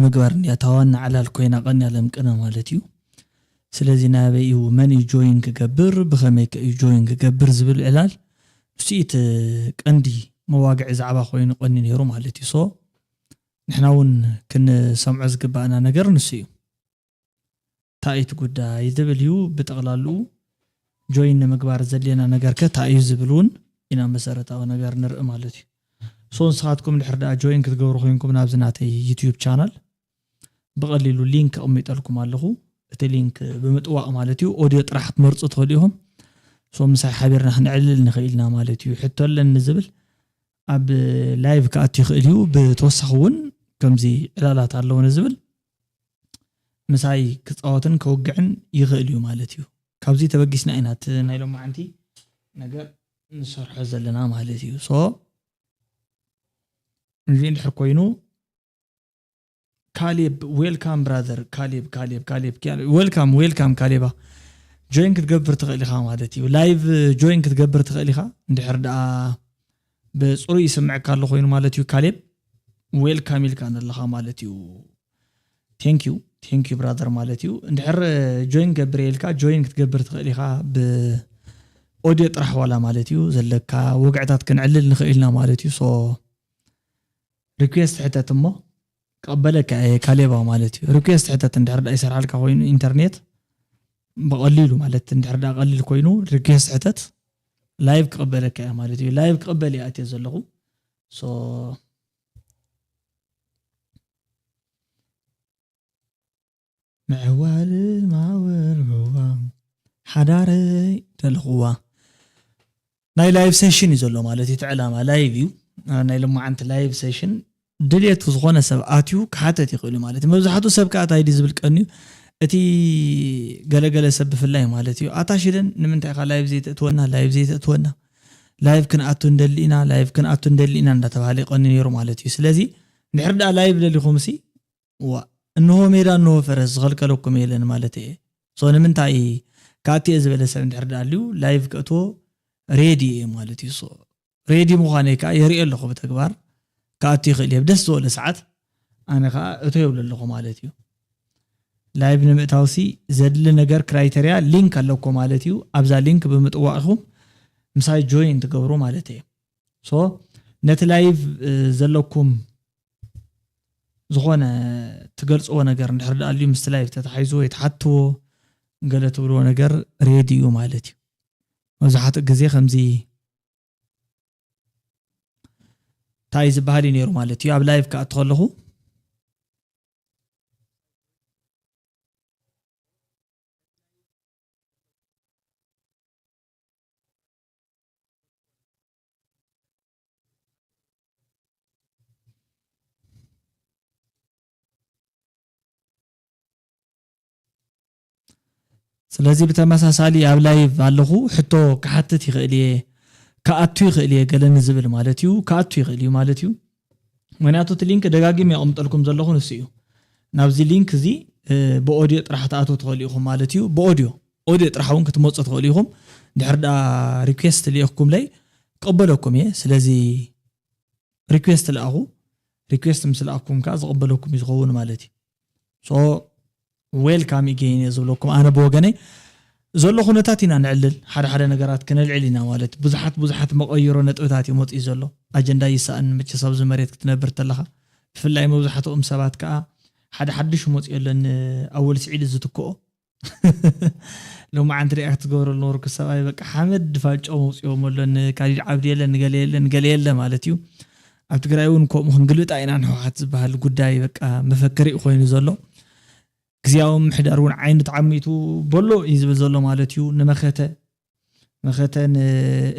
مقبر يتوانا على الكوينة قنيا لمكنا مالتيو سلازي نابيو من يجوين كجبر بخميك يجوين كجبر زبل علال سيت عندي مواقع زعبا خوين قني نيرو مالتي صو نحناون كن سمع زقبانا نقر نسيو تايت قدا يدبليو بتغلالو جوين مقبار زلينا نقر كتايو زبلون إنا مسارتا ونقر نرق مالتي صون ساعتكم الحرداء جوين كتقورو خوينكم نابزناتي يوتيوب channel بغليلو لينك أميت لكم علىهو تلينك بمتواء مالتيو أوديو طرحت مرصة توليهم سو مساي حبيرنا حنعلل نخيلنا مالتيو حتى لن نزبل أب لايف كأتي خيليو بتوسخون كمزي علالات علو نزبل مساي كتاوتن كوقعن يخيليو مالتيو كابزي تبقيسنا اينات نايلو ما عندي نقر نصرح زلنا مالتيو سو نزين الحركوينو كاليب ويلكام براذر كاليب ويلكام كاليبا جوين كتقبر تغيلي خا مالتيو لايف جوين كتقبر تغيلي خا ندحر دا بصوري يسمع كارلو خوينو مالتيو كاليب ويلكام يلكان لخا مالتيو ثانك يو براذر مالتيو ندحر جوين قبريلكا جوين كتقبر تغيلي خا ب اوديو طرح ولا مالتيو زلكا وقعتات كنعلل نخيلنا مالتيو سو ريكويست حتى تمو قبلك كاليبا مالتي ريكويست حتى تندحر يسر عليك خوين انترنت بقليلو مالت تندحر قليل كوينو ريكويست حتى لايف قبلك مالتي لايف قبلي اتي زلغو سو معوال هو حداري تلغوا ناي لايف سيشن يزلو مالتي تعلامه لايفيو ناي لما عند لايف سيشن دليت وزغونه سبعاتيو كحاتت يقولوا مالتي مبزحاتو سبكات هيدي زبلقنيو اتي غلغله سب في الله مالتي اتاشدن نمنتا لايف زيت اتونا لايف كناتو ندلينا እንደተባለ قني يرو مالتي ስለዚህ ንሕርዳ لايف ለሊኹም ሲ انه ميدا انه فرز غلقلكم يلن مالتي سو نمنታይ ካቲ ዝበለሰብ ንሕርዳልዩ لايف ከቶ ريدي مالتي سو ريدي مخانيكا يري لكم بتكبار كاتي خليه بدس ولا ساعات انا اتو يبل لكم مالتيو لايف نمتاوسي زدل نجر كرايتيريا لينك لكم مالتيو ابزا لينك بمطواقهم مساي جوين تقبروا مالتي سو نت لايف زلكم زغونه تقلصوا نجر نحرد اليوم لايف تتحيزو يتحتو قالت له نجر راديو مالتي وزحت غزي خمزي تايز بحالي نيرو مالتي اب لايف كاتخلخو ስለዚህ በተመሳሳሊ اب لايف አለኹ ሕቶ ከሐተት ይኽእልየ كأتو يخليه قالن زبل مالتيو كأتو يخليه مالتيو مناتو تلينك دقاقيم يقومت لكم زلخو نسيو نابزي لينك زي بأوديو ترحتاتو تغليهم مالتيو بأوديو ترحاون كتموصة تغليهم دحردا ريكويست ليكم لي قبلوكم سلازي ريكويست لأخو ريكويست مثل أخوكم كاز قبلوكم يزغون مالتي سو ويلكام يجين يزولوكم أنا بوغاني زلو خنتاتنا نعلل حدا نغرات كنلعلينا مالت بزحات مقيرو نطوتاتي موت يزلو اجندا يسان مچ سب زمريت كتنبر تلخا فلاي مبزحاتهم سبات كا حدش موت يلن اول سعيد زتكو لو ما عند رياكت غور النور كسباي بقى حمد فاجو موت يوملن كالي عبد يلن قال مالتيو ابت غرايون كو مخنغلط اينان حوات زبال غداي بقى مفكري خوين زلو كزياوم حدارون عين تعميتو بولو يزبل زلو مالتيو مخته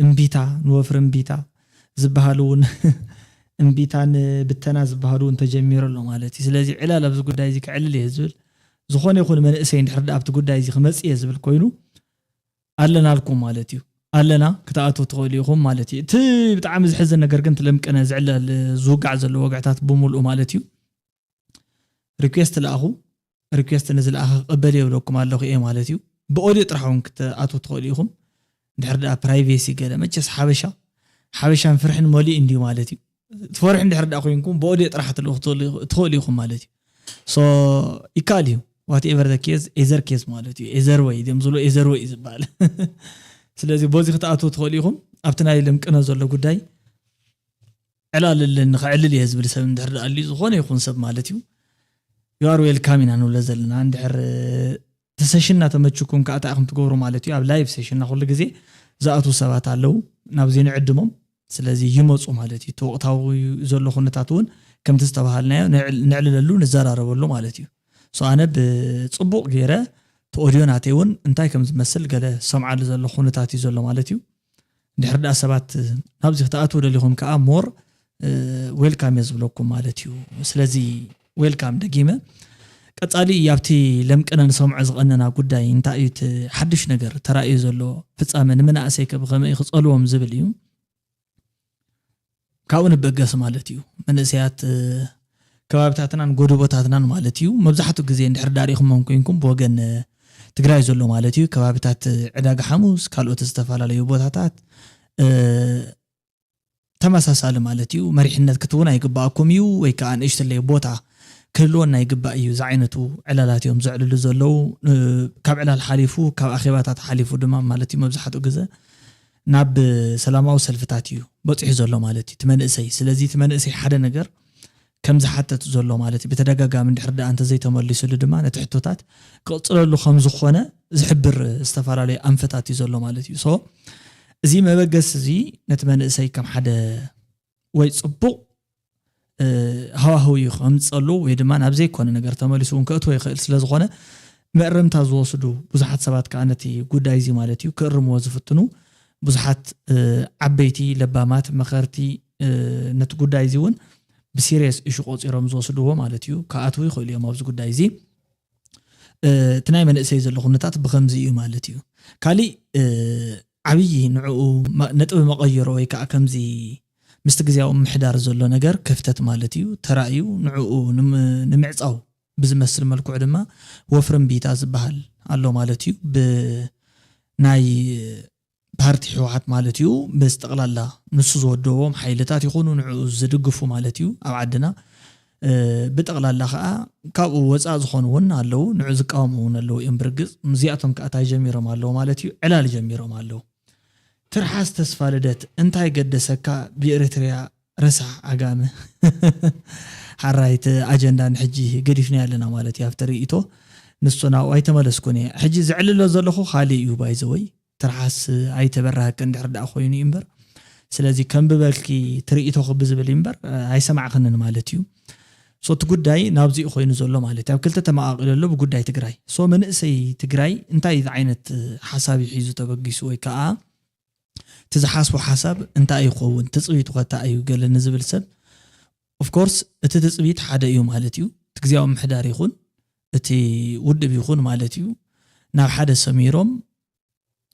امبيتا نوفر امبيتا زبهالون امبيتان بتنا زبهالون تجمير له مالتي ስለዚህ ዕላላ ብዙ ጉዳይ እዚ ከዕልል ይዝብል ዝኾነ ይኹን መንእሰይ እንድሕር ኣብቲ ጉዳይ እዚ ክመጽ ይዝብል ኮይኑ ኣለና አልኩም ማለትዩ ኣለና ክታኣቱ ትኸሊኹም ማለትዩ እቲ ብጣዕሚ ዝሕዝን ነገር ግን ትለምቀነ ዝዕለል ዝውጋዕ ዘሎ ወጋዕታት ብሙሉእ ማለትዩ ሪኩዌስት ለኣኹ ريكويست نزل قبل يبلوكم الله ايه مالتيو بأوديو طرحون كتاتو تخليهم دحردا برايفسي قال مچس حبشان فرحن مولي اندي مالتي تفرح دحردا اخوينكم بأوديو طرحت تخليهم مالتي so يكاليو whatever the case either case مالتي either way دم زلو either way زبال ስለዚህ بوزي خطأتو تخليهم أبتنا لمكنا زلو قداي علال اللي نخعلل يهزب لسبب ندحر اللي زخونه يكون سب مالتيو you are welcome إنه لازلنا ندحر تسيشننا تمتشكم كأتاكم تقولوا مالتيو أب لايف سيشننا كل جزء زاتو سبات علو نابزين عدمهم ስለዚህ ይመጹ ማለት እዩ ተወቅታው ዘሎ ኩነታቱን ከም ተስተባሃልና ንዕልለሉ ንዘራረበሉ ማለት እዩ ሶ ኣነ ብጽቡቅ ገይረ ተኦዲዮናቴውን እንታይ ከም ዝመስል ገለ ሰምዓሉ ዘሎ ኩነታት እዩ ዘሎ ማለት እዩ ድሕርዳ ሰባት ናብዚ ክተኣቱ ደሊኹም ከዓ ሞር ዌልካም የዝብለኩም ማለት እዩ ስለዚህ ዌልካም ደጊመ ቀጻሊ ያብቲ ለምቀነን ሰምዕ ዝቀነና ጉዳይ እንታይ እዩ ሓድሽ ነገር ተራእዩ ዘሎ ፍጻመ ንመናእሰይ ከመይ ክጸልዎም ዝብል እዩ ካውን በገስ ማለት እዩ መንእሰያት ከባቢታትናን ጎደቦታትናን ማለት እዩ መብዛሕቱ ግዜ እንድሕር ዳሪኹም ኮንኩም በወገን ትግራይ ዘሎ ማለት እዩ ከባቢታት ዕዳጋ ሓሙስ ካልኦት ዝተፋላለዩ ቦታታት ተመሳሳሊ ማለት እዩ መሪሕነት ክትውን አይግባአኩም እዩ ወይ ከዓ ንእሽተለይ ቦታ ክህልወና ይግባእ እዩ ዝዓይነቱ ዕላላት እዮም ዝዕልሉ ዘለው ካብ ዕላል ሓሊፉ ካብ ኣኼባታት ሓሊፉ ድማ ማለት እዩ መብዛሕቱ ግዜ ናብ ሰላማዊ ሰልፍታት እዩ በጽሕ ዘሎ ማለት እዩ ትመንእሰይ ስለዚህ ትመንእሰይ ሓደ ነገር ከም ዝሓተት ዘሎ ማለት እዩ በተደጋጋሚ እንድሕር አንተ ዘይተመልሱሉ ድማ ነትሕቶታት ቅጽለሉ ከም ዝኾነ ዝሕብር ዝተፋላለየ አንፈታት እዩ ዘሎ ማለት እዩ ሶ እዚ መበገስ እዚ ነትመንእሰይ ከም ሓደ ወይ ጽቡቅ ሃዋህው ይኸምጽሉ ወይ ድማ ናብ ዘይኮነ ነገር ተመልሱ እንከእትዎ ይኽእል ስለ ዝኾነ ምዕርምታ ዝወስዱ ብዙሓት ሰባት ከዓ ነቲ ጉዳይ እዚ ማለት እዩ ክርምዎ ዝፍትኑ ብዙሓት ዓበይቲ ለባማት መኸርቲ ነቲ ጉዳይ እዚ እውን ብሲሪየስ ኢሹ ቆፂሮም ዝወስድዎ ማለት እዩ ከኣትው ይኽእሉ እዮም ኣብዚ ጉዳይ እዚ እቲ ናይ መንእሰይ ዘሎ ኩነታት ብከምዚ እዩ ማለት እዩ ካሊእ ዓብዪ ንዕኡ ነጥቢ መቐየሮ ወይ ከዓ ከምዚ ምስቲ ግዜያዊ ምሕዳር ዘሎ ነገር ክፍተት ማለት እዩ ተራእዩ ንዕኡ ንምዕፃው ብዝመስል መልክዑ ድማ ወፍርን ቢታ ዝበሃል ኣሎ ማለት እዩ ብናይ ፓርቲ ሕወሓት ማለት እዩ በስተቕላላ ንሱ ዝወደዎም ሓይልታት ይኹኑ ንዕኡ ዝድግፉ ማለት እዩ ኣብ ዓድና ብጠቕላላ ከዓ ካብኡ ወፃእ ዝኾኑውን ኣለው ንዕኡ ዝቃወሙ እውን ኣለው እዮም ብርግፅ እዚኣቶም ከዓ እንታይ ጀሚሮም ኣለው ማለት እዩ ዕላል ጀሚሮም ኣለው ትርሓስ ተስፋ ልደት እንታይ ገደሰካ ብኤርትርያ ረሳሕ ኣጋመ ሓራይት ኣጀንዳ ንሕጂ ገዲፍና ያለና ማለት እዩ ኣብቲ ርእይቶ ንሱ ናብኡ ኣይተመለስኩን እየ ሕጂ ዝዕልሎ ዘለኹ ካሊእ እዩ ባይዘወይ ትርሓስ ኣይተበራህከ እንድሕር ዳኣ ኮይኑ እምበር ስለዚህ ከም ብበልኪ ትርኢቶ ክብዝብል እምበር ኣይሰማዕክንን ማለት እዩ ሶ እቲ ጉዳይ ናብዚ ኮይኑ ዘሎ ማለት ኣብ ክልተ ተመቃቂለሎ ብጉዳይ ትግራይ ሶ መንእሰይ ትግራይ እንታይ ዓይነት ሓሳብ ሒዙ ተበጊሱ ወይ ከዓ ትዝሓስቦ ሓሳብ እንታይ ይኸውን ትፅቢት ወታ እዩ ገለ ንዝብል ሰብ ኦፍ ኮርስ እቲ ትፅቢት ሓደ እዩ ማለት እዩ ትግዚያዊ ምሕዳር ይኹን እቲ ውድብ ይኹን ማለት እዩ ናብ ሓደ ሰሚሮም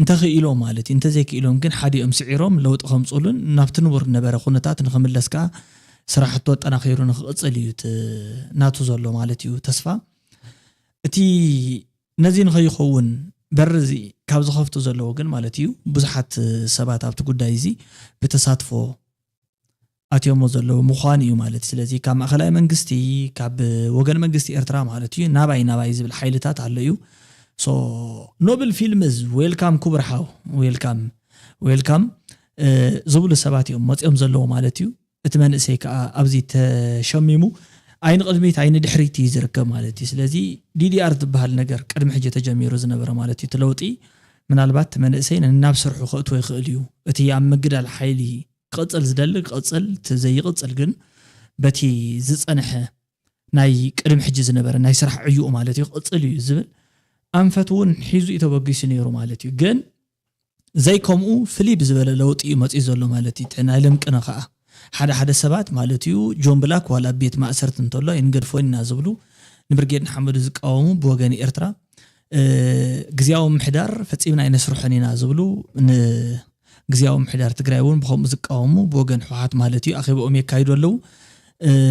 እንተኽኢሎም ማለት እዩ እንተዘይክኢሎም ግን ሓዲኦም ስዒሮም ለውጥ ከምፅሉን ናብቲ ንቡር ነበረ ኩነታት ንኽምለስካ ስራሕቶ ጠናኺሩ ንኽቕፅል እዩ ናቱ ዘሎ ማለት እዩ ተስፋ እቲ ነዚ ንኸይኸውን በርዚ ካብ ዝኸፍቱ ዘለዎ ግን ማለት እዩ ብዙሓት ሰባት ኣብቲ ጉዳይ እዚ ብተሳትፎ ኣትዮሞ ዘለዎ ምዃን እዩ ማለት ስለዚ ካብ ማእኸላይ መንግስቲ ካብ ወገን መንግስቲ ኤርትራ ማለት እዩ ናባይ ዝብል ሓይልታት ኣሎ እዩ ሶ ኖብል ፊልምስ ዌልካም ኩብርሓው ዌልካም ዝብሉ ሰባት እዮም መፅኦም ዘለዎ ማለት እዩ እቲ መንእሰይ ከዓ ኣብዚ ተሸሚሙ ኣይን ቅድሚት ኣይን ድሕሪት ዝርከብ ማለት እዩ ስለዚ ዲዲአር ዝበሃል ነገር ቅድሚ ሕጂ ተጀሚሩ ዝነበረ ማለት እዩ ትለውጢ ምናልባት መንእሰይ ናብ ስርሑ ክእትዎ ይኽእል እዩ እቲ ኣብ ምግዳል ሓይሊ ክቕፅል ዝደሊ ክቕፅል ዘይቕፅል ግን በቲ ዝፀንሐ ናይ ቅድሚ ሕጂ ዝነበረ ናይ ስራሕ ዕዩኡ ማለት እዩ ክቕፅል እዩ ዝብል ኣንፈት እውን ሒዙ ተበጊሱ ነይሩ ማለት እዩ ግን ዘይከምኡ ፍልይ ብዝበለ ለውጢ መፅኡ ዘሎ ማለት እዩ ናይ ለምቅነ ከዓ ሓደ ሰባት ማለት እዩ ጆን ብላክ ዋላ ቤት ማእሰርት እንተሎ ይንገድፎና ዝብሉ ንብርጌድ ንሓመዱ ዝቃወሙ ብወገን ኤርትራ ግዝያዊ ምሕዳር ፈፂምና ይነስርሑና ዝብሉ ግዝያዊ ምሕዳር ትግራይ እውን ብከምኡ ዝቃወሙ ብወገን ሕወሓት ማለት እዩ ኣኼቦኦም የካይዱ ኣለው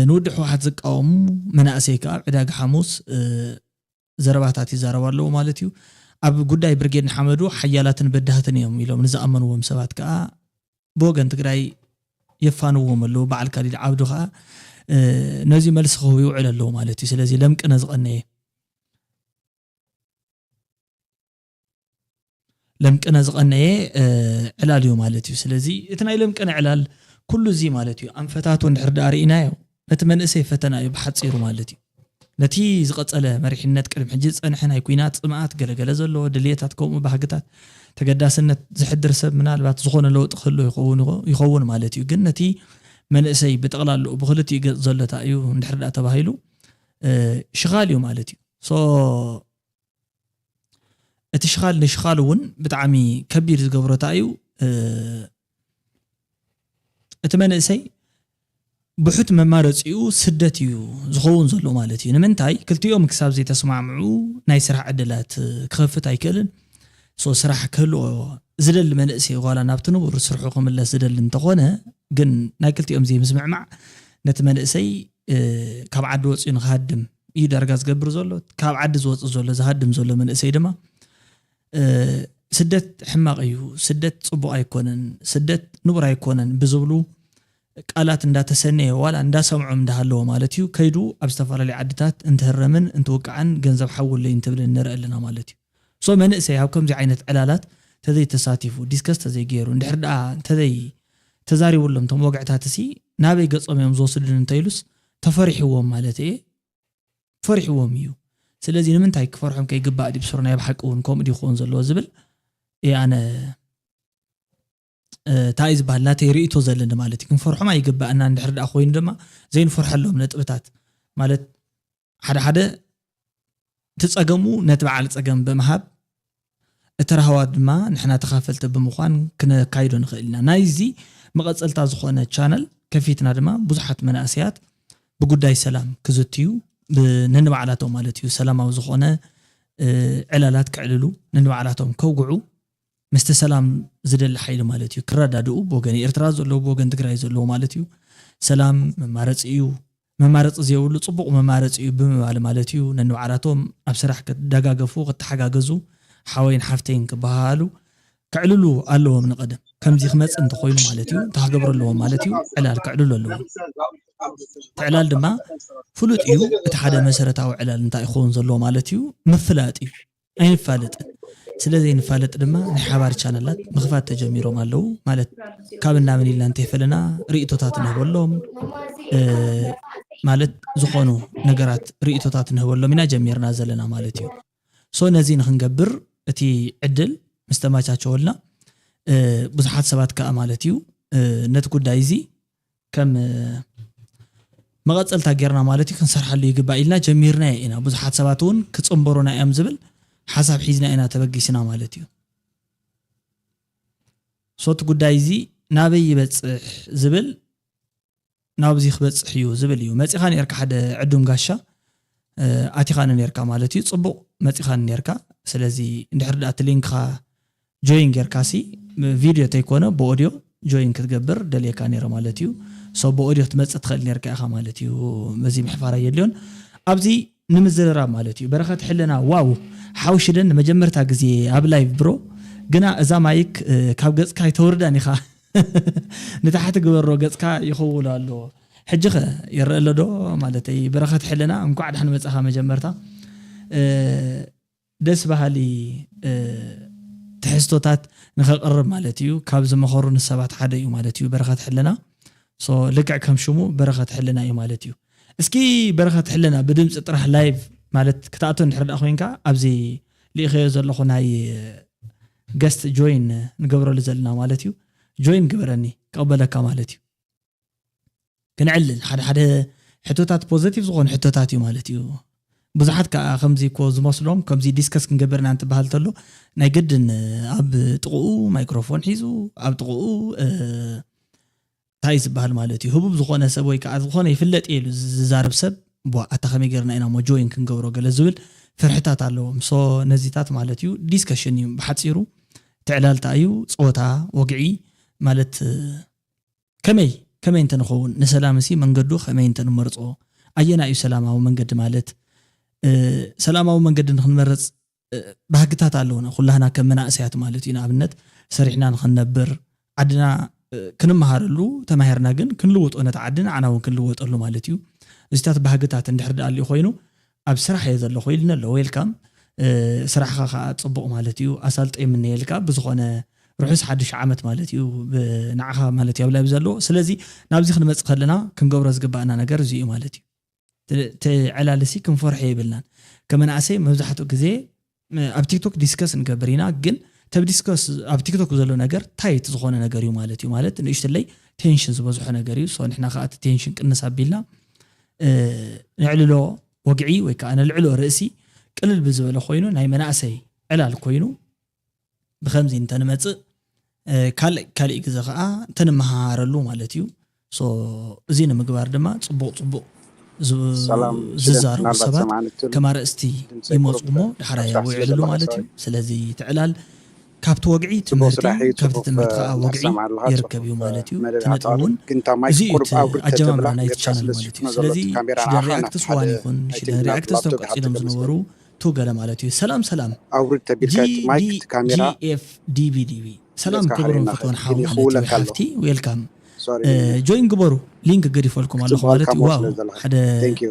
ንውድብ ሕወሓት ዝቃወሙ መናእሰይ ከዓ ዕዳጋ ሓሙስ ዘረባታት ይዛረቡ ኣለው ማለት እዩ ኣብ ጉዳይ ብርጌድ ንሓመዱ ሓያላትን በዳህትን እዮም ኢሎም ንዝኣመንዎም ሰባት ከዓ ብወገን ትግራይ የፋንዎም ኣለው በዓል ካሊድ ዓብዱ ከዓ ነዚ መልስ ክህቡ ይውዕል ኣለዎ ማለት እዩ ስለዚ ለምቅነ ዝቐነየ ለምቅነ ዝቐነየ ዕላል እዩ ማለት እዩ ስለዚ እቲ ናይ ለምቅነ ዕላል ኩሉ እዚ ማለት እዩ ኣንፈታቱ እንድሕር ዳርኢናዮ ነቲ መንእሰይ ፈተና እዩ ብሓፂሩ ማለት እዩ ነቲ ዝቐፀለ መሪሕነት ቅድሚ ሕጂ ፀንሐ ናይ ኩናት ፅምኣት ገለገለ ዘለዎ ድልየታት ከምኡ ባህግታት ተገዳስነት ዝሕድር ሰብ ምናልባት ዝኾነ ለውጢ ክህሉ ይኸውን ማለት እዩ ግን ነቲ መንእሰይ ብጠቕላሉ ብክልቲኡ ገፅ ዘሎታ እዩ እንድሕር ዳ ተባሂሉ ሽኻል እዩ ማለት እዩ ሶ እቲ ሽኻል ንሽኻል እውን ብጣዕሚ ከቢድ ዝገብሮታ እዩ እቲ መንእሰይ ብሑት መማረፂኡ ስደት እዩ ዝኸውን ዘሎ ማለት እዩ ንምንታይ ክልቲኦም ክሳብ ዘይተስማዕምዑ ናይ ስራሕ ዕድላት ክኸፍት ኣይክእልን ሶ ስራሕ ክህልዎ ዝደሊ መንእሰይ ዋላ ናብቲ ንቡር ስርሑ ክምለስ ዝደሊ እንተኾነ ግን ናይ ክልቲኦም ዘይምስምዕማዕ ነቲ መንእሰይ ካብ ዓዲ ወፂኡ ንክሃድም እዩ ዳርጋ ዝገብር ዘሎ ካብ ዓዲ ዝወፅእ ዘሎ ዝሃድም ዘሎ መንእሰይ ድማ ስደት ሕማቕ እዩ ስደት ፅቡቕ ኣይኮነን ስደት ንቡር ኣይኮነን ብዝብሉ ቃላት እንዳተሰነየ ዋላ እንዳሰምዖም እንዳሃለዎ ማለት እዩ ከይዱ ኣብ ዝተፈላለዩ ዓድታት እንትህረምን እንትውቃዕን ገንዘብ ሓውለይ እንትብል ንርኢ ኣለና ማለት እዩ ሶ መንእሰይ ኣብ ከምዚ ዓይነት ዕላላት ተዘይ ተሳቲፉ ዲስከስ ተዘይ ገይሩ እንድሕር ዳ ተዘይ ተዛሪቡሎም ቶም ወግዕታት እሲ ናበይ ገጾም እዮም ዝወስዱን እንተይሉስ ተፈሪሕዎም ማለት እየ ፈሪሕዎም እዩ ስለዚ ንምንታይ ክፈርሖም ከይግባእ ዲብስሩ ናይ ብሓቂ እውን ከምኡ ዲኹን ዘለዎ ዝብል ኣነ ታይዝ ባህላተ ርእይቶ ዘለና ማለት እዩ ክንፈርሖም ኣይግባእና እንድሕር ዳ ኮይኑ ድማ ዘይንፈርሐሎም ነጥብታት ማለት ሓደ ትፀገሙ ነቲ በዓል ፀገም ብምሃብ እቲ ረሃዋ ድማ ንሕና ተኻፈልቲ ብምዃን ክንካይዶ ንኽእል ኢና ናይዚ መቐፀልታ ዝኾነ ቻነል ከፊትና ድማ ብዙሓት መናእሰያት ብጉዳይ ሰላም ክዝትዩ ነንባዕላቶም ማለት እዩ ሰላማዊ ዝኾነ ዕላላት ክዕልሉ ነንባዕላቶም ከውግዑ ምስቲ ሰላም ዝደሊ ሓይሊ ማለት እዩ ክረዳድኡ ብወገን ኤርትራ ዘለዎ ብወገን ትግራይ ዘለዎ ማለት እዩ ሰላም መማረፂ እዩ መማረፂ ዘይብሉ ፅቡቕ መማረፂ እዩ ብምባል ማለት እዩ ነንባዕላቶም ኣብ ስራሕ ክደጋገፉ ክትሓጋገዙ ሓወይን ሓፍተይን ክበሃሉ ክዕልሉ ኣለዎም ንቐደም ከምዚ ክመፅእ እንተኮይኑ ማለት እዩ ተክገብሩ ኣለዎም ማለት እዩ ዕላል ክዕልሉ ኣለዎም ትዕላል ድማ ፍሉጥ እዩ እቲ ሓደ መሰረታዊ ዕላል እንታይ ይኸውን ዘለዎ ማለት እዩ ምፍላጥ እዩ ኣይንፋለጥን ስለዚ ንፋለጥ ድማ ናይ ሓባር ቻነላት ምኽፋት ተጀሚሮም ኣለዉ ማለት ካብ እናምን ኢልና እንተይፈለና ርእይቶታት ንህበሎም ማለት ዝኾኑ ነገራት ርእይቶታት ንህበሎም ኢና ጀሚርና ዘለና ማለት እዩ ሶ ነዚ ንክንገብር እቲ ዕድል ምስተማቻቸወልና ብዙሓት ሰባት ከዓ ማለት እዩ ነቲ ጉዳይ እዚ ከም መቐፀልታ ጌርና ማለት እዩ ክንሰርሓሉ ይግባእ ኢልና ጀሚርና ኢና ብዙሓት ሰባት እውን ክፅምበሩና እዮም ዝብል ሓሳብ ሒዝና ኢና ተበጊስና ማለት እዩ ሶቲ ጉዳይ እዚ ናበይ ይበፅሕ ዝብል ናብዚ ክበፅሕ እዩ ዝብል እዩ መፂኻ ነርካ ሓደ ዕዱም ጋሻ ኣቲኻን ነርካ ማለት እዩ ፅቡቕ መፂኻን ነርካ ስለዚ እንድሕር ዳ እቲ ሊንክኻ ጆይን ጌርካሲ ቪድዮ ተይኮነ ብኦዲዮ ጆይን ክትገብር ደልየካ ነይረ ማለት እዩ ሶ ብኦዲዮ ትመፅእ ትኽእል ነርካ ኢኻ ማለት እዩ በዚ ምሕፋር የድልዮን ኣብዚ ንምዝርራብ ማለት እዩ በረኸት ሕልና ዋው ሓውሽደን መጀመርታ ግዜ ኣብ ላይቭ ብሮ ግና እዛ ማይክ ካብ ገጽካ ይተወርዳን ኢኻ ንታሕቲ ግበሮ ገጽካ ይኸውል ኣሎ ሕጂ ኸ ይረአ ኣሎ ዶ ማለት እዩ በረኸት ሕልና እንኳዕ ድሓን መጻኻ መጀመርታ ደስ ባህሊ ትሕዝቶታት ንኸቕርብ ማለት እዩ ካብ ዝመኸሩ ንሰባት ሓደ እዩ ማለት እዩ በረኸት ሕልና ሶ ልክዕ ከም ሽሙ በረኸት ሕልና እዩ ማለት እዩ እስኪ በረኸት ሕልና ብድምፂ ጥራሕ ላይቭ ማለት ክታእቶ እንድሕር ዳ ኮይንካ ኣብዚ ልኢኸዮ ዘለኹ ናይ ገስት ጆይን ንገብረሉ ዘለና ማለት እዩ ጆይን ግበረኒ ክቕበለካ ማለት እዩ ክንዕልል ሓደ ሕቶታት ፖዚቲቭ ዝኾኑ ሕቶታት እዩ ማለት እዩ ብዙሓት ከዓ ከምዚ ኮ ዝመስሎም ከምዚ ዲስከስ ክንገብርና እንትበሃል ተሎ ናይ ግድን ኣብ ጥቕኡ ማይክሮፎን ሒዙ ኣብ ጥቕኡ ታይ ዝበሃል ማለት እዩ ህቡብ ዝኾነ ሰብ ወይ ከዓ ዝኾነ ይፍለጥ ኢሉ ዝዛረብ ሰብ ኣታ ከመይ ጌርና ኢና ሞ ጆይን ክንገብሮ ገለ ዝብል ፍርሕታት ኣለዎም ሶ ነዚታት ማለት እዩ ዲስከሽን እዩ ብሓፂሩ ትዕላልታ እዩ ፆታ ወግዒ ማለት ከመይ እንተንኸውን ንሰላም እሲ መንገዱ ከመይ እንተንመርፆ ኣየና እዩ ሰላማዊ መንገዲ ማለት ሰላማዊ መንገዲ ንክንመርፅ ባህግታት ኣለውና ኩላህና ከም መናእሰያት ማለት እዩ ንኣብነት ሰሪሕና ንክንነብር ዓድና ክንመሃረሉ ተማሂርና ግን ክንልውጦ ነተዓድን ዓናውን ክንልወጠሉ ማለት እዩ እዚታት ባህግታት እንድሕር ዳኣሊ ኮይኑ ኣብ ስራሕ እየ ዘሎ ኮይልና ኣሎ ዌልካም ስራሕኻ ከዓ ፅቡቕ ማለት እዩ ኣሳልጠይ ምንየልካ ብዝኾነ ርሑስ ሓድሽ ዓመት ማለት እዩ ንዓኻ ማለት እዩ ኣብላይ ዘሎ ስለዚ ናብዚ ክንመፅእ ከለና ክንገብሮ ዝግባእና ነገር እዚ እዩ ማለት እዩ ተዕላለሲ ክንፈርሕ ይብልናን ከመናእሰይ መብዛሕትኡ ግዜ ኣብ ቲክቶክ ዲስከስ እንገብር ኢና ግን ተብ ዲስከስ ኣብ ቲክቶክ ዘሎ ነገር ታይት ዝኾነ ነገር እዩ ማለት እዩ ማለት ንእሽተለይ ቴንሽን ዝበዝሖ ነገር እዩ ሶ ንሕና ከዓ ቴንሽን ቅንስ ኣቢልና ንዕልሎ ወግዒ ወይ ከዓ ንልዕሎ ርእሲ ቅልል ብዝበለ ኮይኑ ናይ መናእሰይ ዕላል ኮይኑ ብከምዚ እንተንመፅእ ካልእ ግዜ ከዓ እንተንመሃረሉ ማለት እዩ ሶ እዚ ንምግባር ድማ ፅቡቕ ዝዛረቡ ሰባት ከም ኣርእስቲ ይመፁ እሞ ድሕራይ ይውዕልሉ ማለት እዩ ስለዚ ትዕላል ካብቲ ወግዒ ትምህርቲ ካብቲ ትምህርቲ ከዓ ወግዒ ይርከብ እዩ ማለት እዩ ትነጥብ እውን እዚ ኣጀማምራ ናይቲ ቻናል ማለት እዩ ስለዚ ሽደን ሪኣክትስ ዋን ይኹን ሽደን ሪኣክትስ ቶም ቀፂሎም ዝነበሩ ገለ ማለት እዩ ሰላም GFDBDB ሰላም ክብሮም ፍትወን ሓው ማለት እዩ ሓፍቲ ዌልካም ጆይን ግበሩ ሊንክ ገዲፈልኩም ኣለኹ ማለት እዩ ዋው ሓደ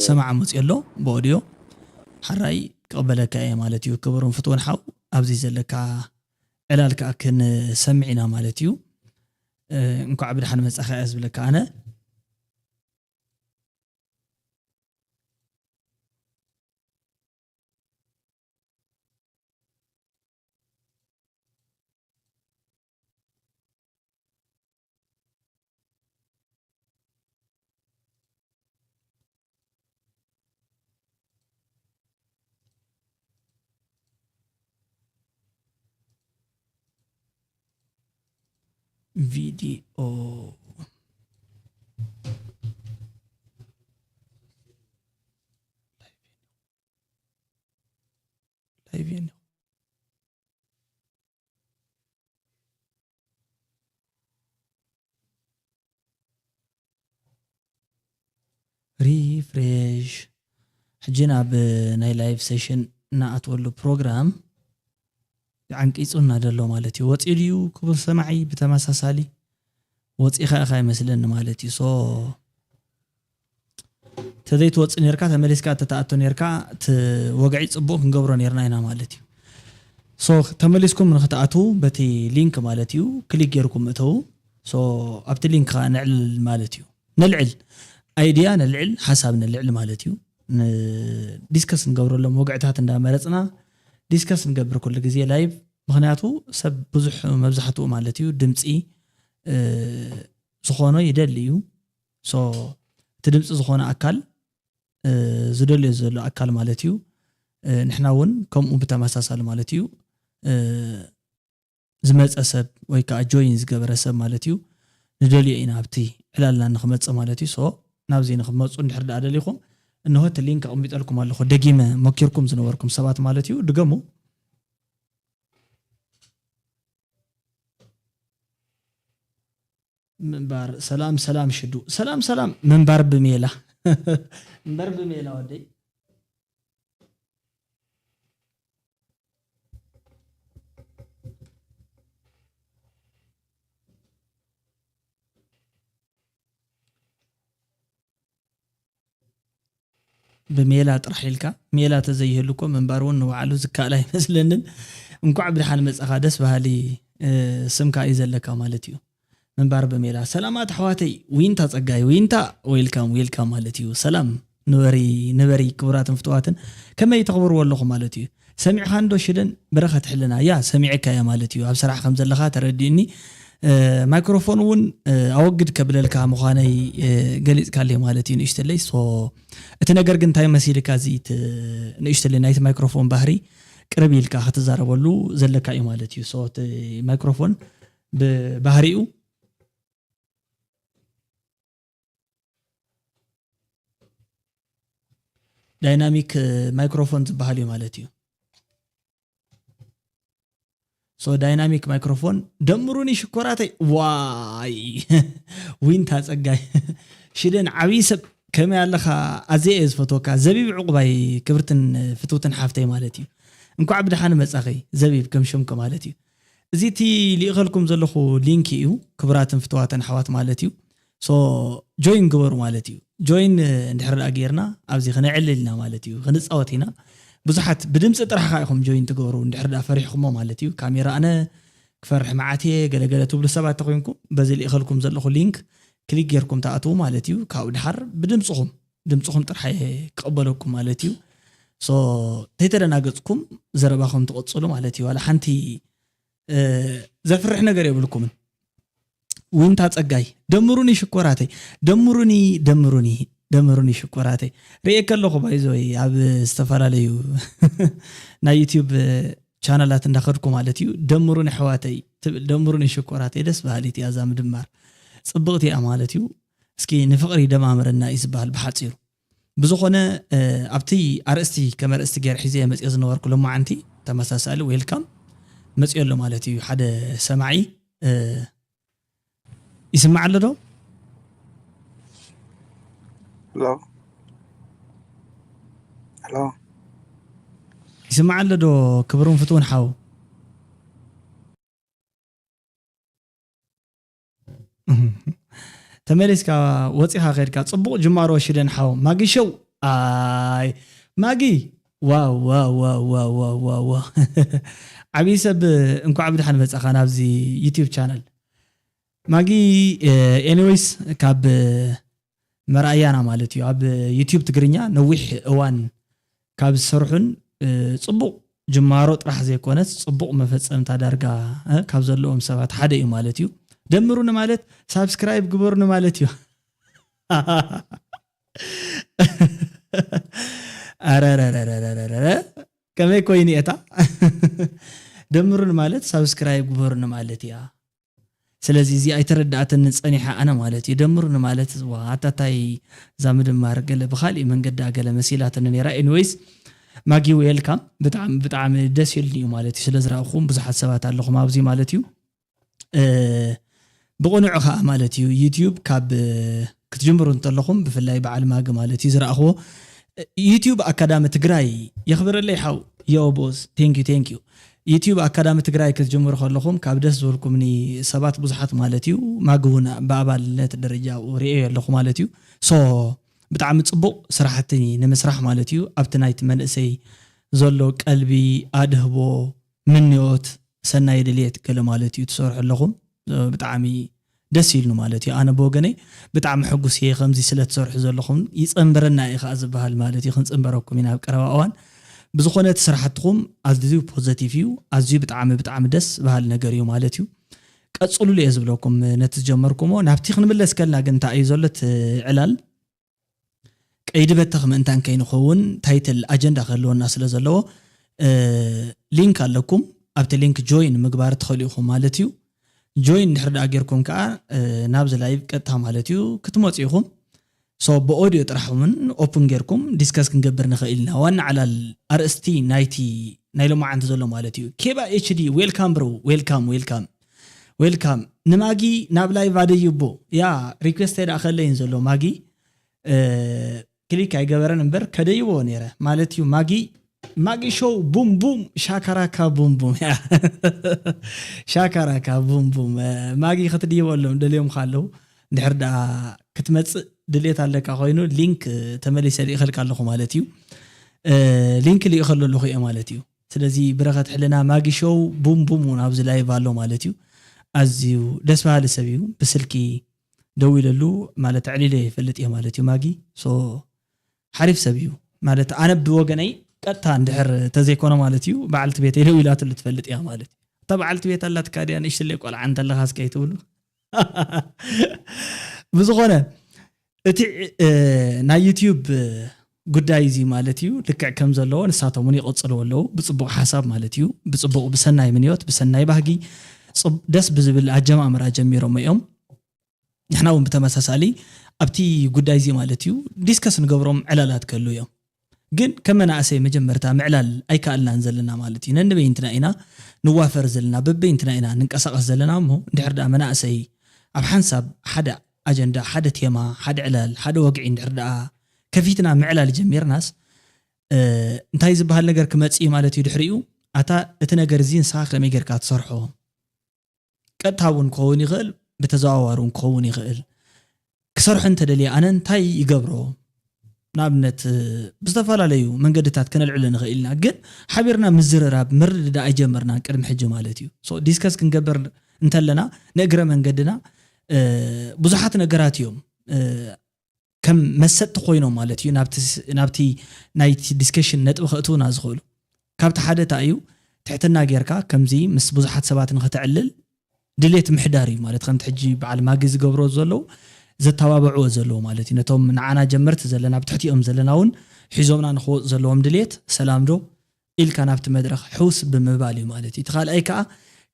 ሰማዕ መፅእ ኣሎ ብኦዲዮ ሓራይ ክቕበለካ እየ ማለት እዩ ክብሮም ፍትወን ሓው ኣብዚ ዘለካ ዕላል ከዓ ክንሰምዕ ኢና ማለት እዩ እንኳዕ ብድሓን መፅእኻ እየ ዝብለካ ኣነ فيديو لايفين ريفريش حجينا بناي لايف سيشن نأتولو بروجرام عنقيصنا دلو مالتي وصيليو كبر سمعي بتماساسالي وصيخا اخاي مسلن مالتي سو تزيت وص نيركا تمليسكا تتاتو نيركا وغعي صبو كنغبرو نيرنا اينا مالتي سو تمليسكم من خطاتو بتي لينك مالتيو كليك غيركم اتو سو ابتي لينك نعل مالتيو نلعل ايديا نلعل حساب نلعل مالتيو ديسكس نغبرو لهم وغعتات اندا مرصنا ديسكس نقبر كل جزية لايف مخنياتو سب بزح مبزحتو مالتيو دمصي زخونه يدليو سو تدمص زخونه اكل زدل يزل اكل مالتيو نحنا ون كم بتماساسال مالتيو زمص اسب ወይ ከዓ ጆይን ዝገበረ ሰብ ማለትዩ ንደልዩ ኢና ኣብቲ ዕላልና ንኽመጽ ማለትዩ ሶ ናብዚ ንኽመጹ እንድሕር ዳደሊኹም انه اللينك قمت لكم الله دقيمه مكيركم زنوركم سبات مالتيو دقمو منبار سلام شدو سلام منبار بميله منبار بميله ودي بميلا طرحيلكا ميلا تزيهلكم منبارون وعلو زكالا يمسلنن እንኳዕ ብድሓን መጽኻ ደስ ባህሊ ስምካ ይዘለካ ማለት እዩ منبار بميلا سلامات حواتي وينتا ጸጋይ وينتا ويلكام ማለት እዩ ሰላም نبري كبرات مفتواتن كما يتخبر والله ማለት እዩ سمع خاندو شدن برخت حلنا يا سمعك يا ማለት እዩ ኣብ ስራሕ ከም ዘለኻ ተረዲኒ مايكروفون ون اوجد كبللك مخاني غليص كالي مالتي نشتلي سو اتنغر ግን ታይ መስይልካ ዚት ንሽተለ ናይት ማይክሮፎን ባህሪ ቅርብ ይልካ ከተዛረበሉ ዘለካ እዩ ማለት እዩ ሶ ማይክሮፎን በባህሪኡ ዳይናሚክ ማይክሮፎን ዝበሃል እዩ ማለት እዩ سو دايناميك مايكروفون دمروني شكراتي واي وين تصقاي شدن عبيسب كما يالخا ازيز فوتوكا زبيب عقباي كبرتن فتوتن حافتي مالتي انكو عبد حان مصخي زبيب كم شمك مالتي زيتي اللي أخلكم زلخو لينكيو كبرات فتواتن حوات مالتيو سو جوين جبر مالتيو جوين نحر أجيرنا أبزي خنا عللنا مالتيو خنص أوتينا بزحت بدمس طرح خايكم جوين تجبروا نحر أفريحكم مالتيو كاميرا أنا كفرح معاتي قال تبل سبعة تقيمكم بزي اللي أخلكم زلخو لينك كليك جيركم تأتوا مالتيو كاود حر بدمصهم طرح قبلكم مالتيو سو تيترنا قصكم زرباكم تقصلوا مالتيو على حنتي زفرح نجار يقولكم وين تاتقاي دمروني شكوراتي دمروني شكوراتي ريك الله بايزوي اب استفراليو نا يوتيوب channelات እንዳخدكم مالتيو دمروني حواتي دمروني شكوراتي دس بهاليتي ازام دمار صبغتي مالتيو اسكي نفقري دمامرنا يسبال بحصيرو بزخونه ابتي ارستي كمرستي غير حزيه مصي زنوركم لما عنتي تمساسال ويلكم مصي له مالتي حدا سمعي يسمع له دو هلو يسمع له دو كبرون فتون حاو تملسكا وصيها غيركا صبوق جمارو شدن حاو ماغي شو اي ماغي واو واو واو واو واو واو عبي سب انكو عبد حن مصخا نابزي يوتيوب channel ماغي anyways كاب مرأيانا مالتيو اب يوتيوب تغرينيا نويح اوان كاب سرحن صبوق جمارو طرح زي كونت صبوق مفصمتا دارغا كاب زلوم سبات حدا اي مالتيو دمرونا مالت سبسكرايب غبرنا مالتيو اررررررر كما كويني اتا دمرونا مالت سبسكرايب غبرنا مالتيا سلازي زي ايترداتن صنيحه انا مالتي دمرونا مالت واتاتاي زامد مارغله بخالي منقد اغله مسيلاتن نيرا انويس ماغي ويلكم بتعم دس يلني مالتي سلازراخوم بزحات سبات اللهم ابزي مالتيو بقنعها مالتيو يوتيوب كاب كتجمروا انطلقهم بفلاي بعل ماغ مالتي زراخو يوتيوب اكاديمي تግራይ يخبر لي حاو يو بوز ثانك يو يوتيوب اكاديمي تግራይ كتجمروا خلكم كاب دس زوركمني سبات بزحات مالتيو ماغونا بابالነት درجه وريئ لكم مالتيو سو بتعم تصبق سراحتني نمسرح مالتيو ابتنايت منسي زلو قلبي ادهبو منيوت سناي دليت كلام مالتيو تسرح لكم بتعامي دسيلنو مالتي انا بوغني بتعم حقوس هي خمسي سله تسرح زلكم يصنبرنا اي خاز بحال مالتي خنصنبركم ينا بقربا اوان بزخونه تسرحتكم ازديو بوزيتيفيو ازديو بتعم دس بحال نغريو مالتيو قصلوا لي يزبلكم نتجمركم نابتي خنملس كلنا غنتا اي زلت علال قيد بتخم انتان كاين خون تايتل اجندا خلونا سلا زلو لينك لكم ابت لينك جوين مغبار تخليكم مالتيو جوين نحرد اغيركم كا نابز لايف قطا مالتيو كتموصيكم سو باوديو طرحومن اوبن غيركم ديسكاس كنغبر نخيلنا وانا على الارستي نايتي نايلو ما عند زلو مالتيو كيبا اتش دي ويلكم برو ويلكم نماغي ناب لايف اديبو يا ريكويست اخلين زلو ماغي كليك اي غبرن نمبر كديبو نيره مالتيو ماغي شو بوم بوم شاكراكا بوم بوم شاكراكا بوم بوم ماغي خطدي ولهم دليوم خالو دحردا كتمص دليت عليك خوينو لينك تمليس لي خلق لكم مالتيو لينك اللي يخلو له خي مالتيو سلازي برغت حلنا ماغي شو بوم بوم ونابز لايف بالو مالتيو ازيو دس بحال سبيو بسلكي دويللو مالت عليله فلت ايه مالتيو ماغي سو حريف سبيو مالت انا بوغني قطا اندحر تزيكونه مالتيو بعلت بيت يلويلات اللي تفلت يا مالتي طبعا علت بيت الله تكاديان ايش اللي يقول عند الله خاص كيتولو بزغونه اتي نا يوتيوب ጉዳይ ዚ ማለትዩ ልክዕ ከም ዘለዎ ንሳቶም ይቆጽሉ ወለው ብጽቡቅ ሐሳብ ማለትዩ ብጽቡቅ በሰናይ ምንዮት በሰናይ ባህጊ ደስ ብዝብል አጀማምራ ጀሚሮም እዮም ንሕናው በተመሳሳሊ ኣብቲ ጉዳይ ዚ ማለትዩ ዲስከስ ንገብሮም ዕላላት ከሉ እዮም ግን ከመናእሰይ መጀመርታ ምዕላል ኣይካልናን ዘለና ማለት እዩ ነንበይንትና ኢና ንዋፈር ዘለና በበይንትና ኢና ንንቀሳቀስ ዘለና ሞ እንድሕር ዳ መናእሰይ ኣብ ሓንሳብ ሓደ አጀንዳ ሓደ ቴማ ሓደ ዕላል ሓደ ወግዒ እንድሕር ዳ ከፊትና ምዕላል ጀሚርናስ እንታይ ዝበሃል ነገር ክመጽ ማለት እዩ ድሕሪኡ ኣታ እቲ ነገር እዚ ንሳ ከመይ ጌርካ ትሰርሖ ቀጥታውን ክኸውን ይኽእል ብተዘዋዋሩን ክኸውን ይኽእል ክሰርሑ እንተደልየ ኣነ እንታይ ይገብሮ ናብነት ብዝተፈላለዩ መንገድታት ከነልዕል ንኽእልና ግን ሓቢርና ምዝርራብ ምርድዳ ኣይጀመርና ቅድሚ ሕጂ ማለት እዩ ሶ ዲስከስ ክንገበር እንተለና ንእግረ መንገድና ብዙሓት ነገራት እዮም ከም መሰጥ ኮይኖም ማለት እዩ ናብቲ ናይቲ ዲስከሽን ነጥብ ክእትውና ዝኽእሉ ካብቲ ሓደ ታዩ ትሕትና ጌርካ ከምዚ ምስ ብዙሓት ሰባት ንኽትዕልል ድሌት ምሕዳር እዩ ማለት ከምቲ ሕጂ በዓል ማጊ ዝገብሮ ዘሎ ዘተባብዕዎ ዘለዎ ማለት እዩ ነቶም ንዓና ጀመርቲ ዘለና ብትሕቲኦም ዘለና እውን ሒዞምና ንኽወፅ ዘለዎም ድሌት ሰላም ዶ ኢልካ ናብቲ መድረኽ ሕውስ ብምባል እዩ ማለት እዩ ተኻልኣይ ከዓ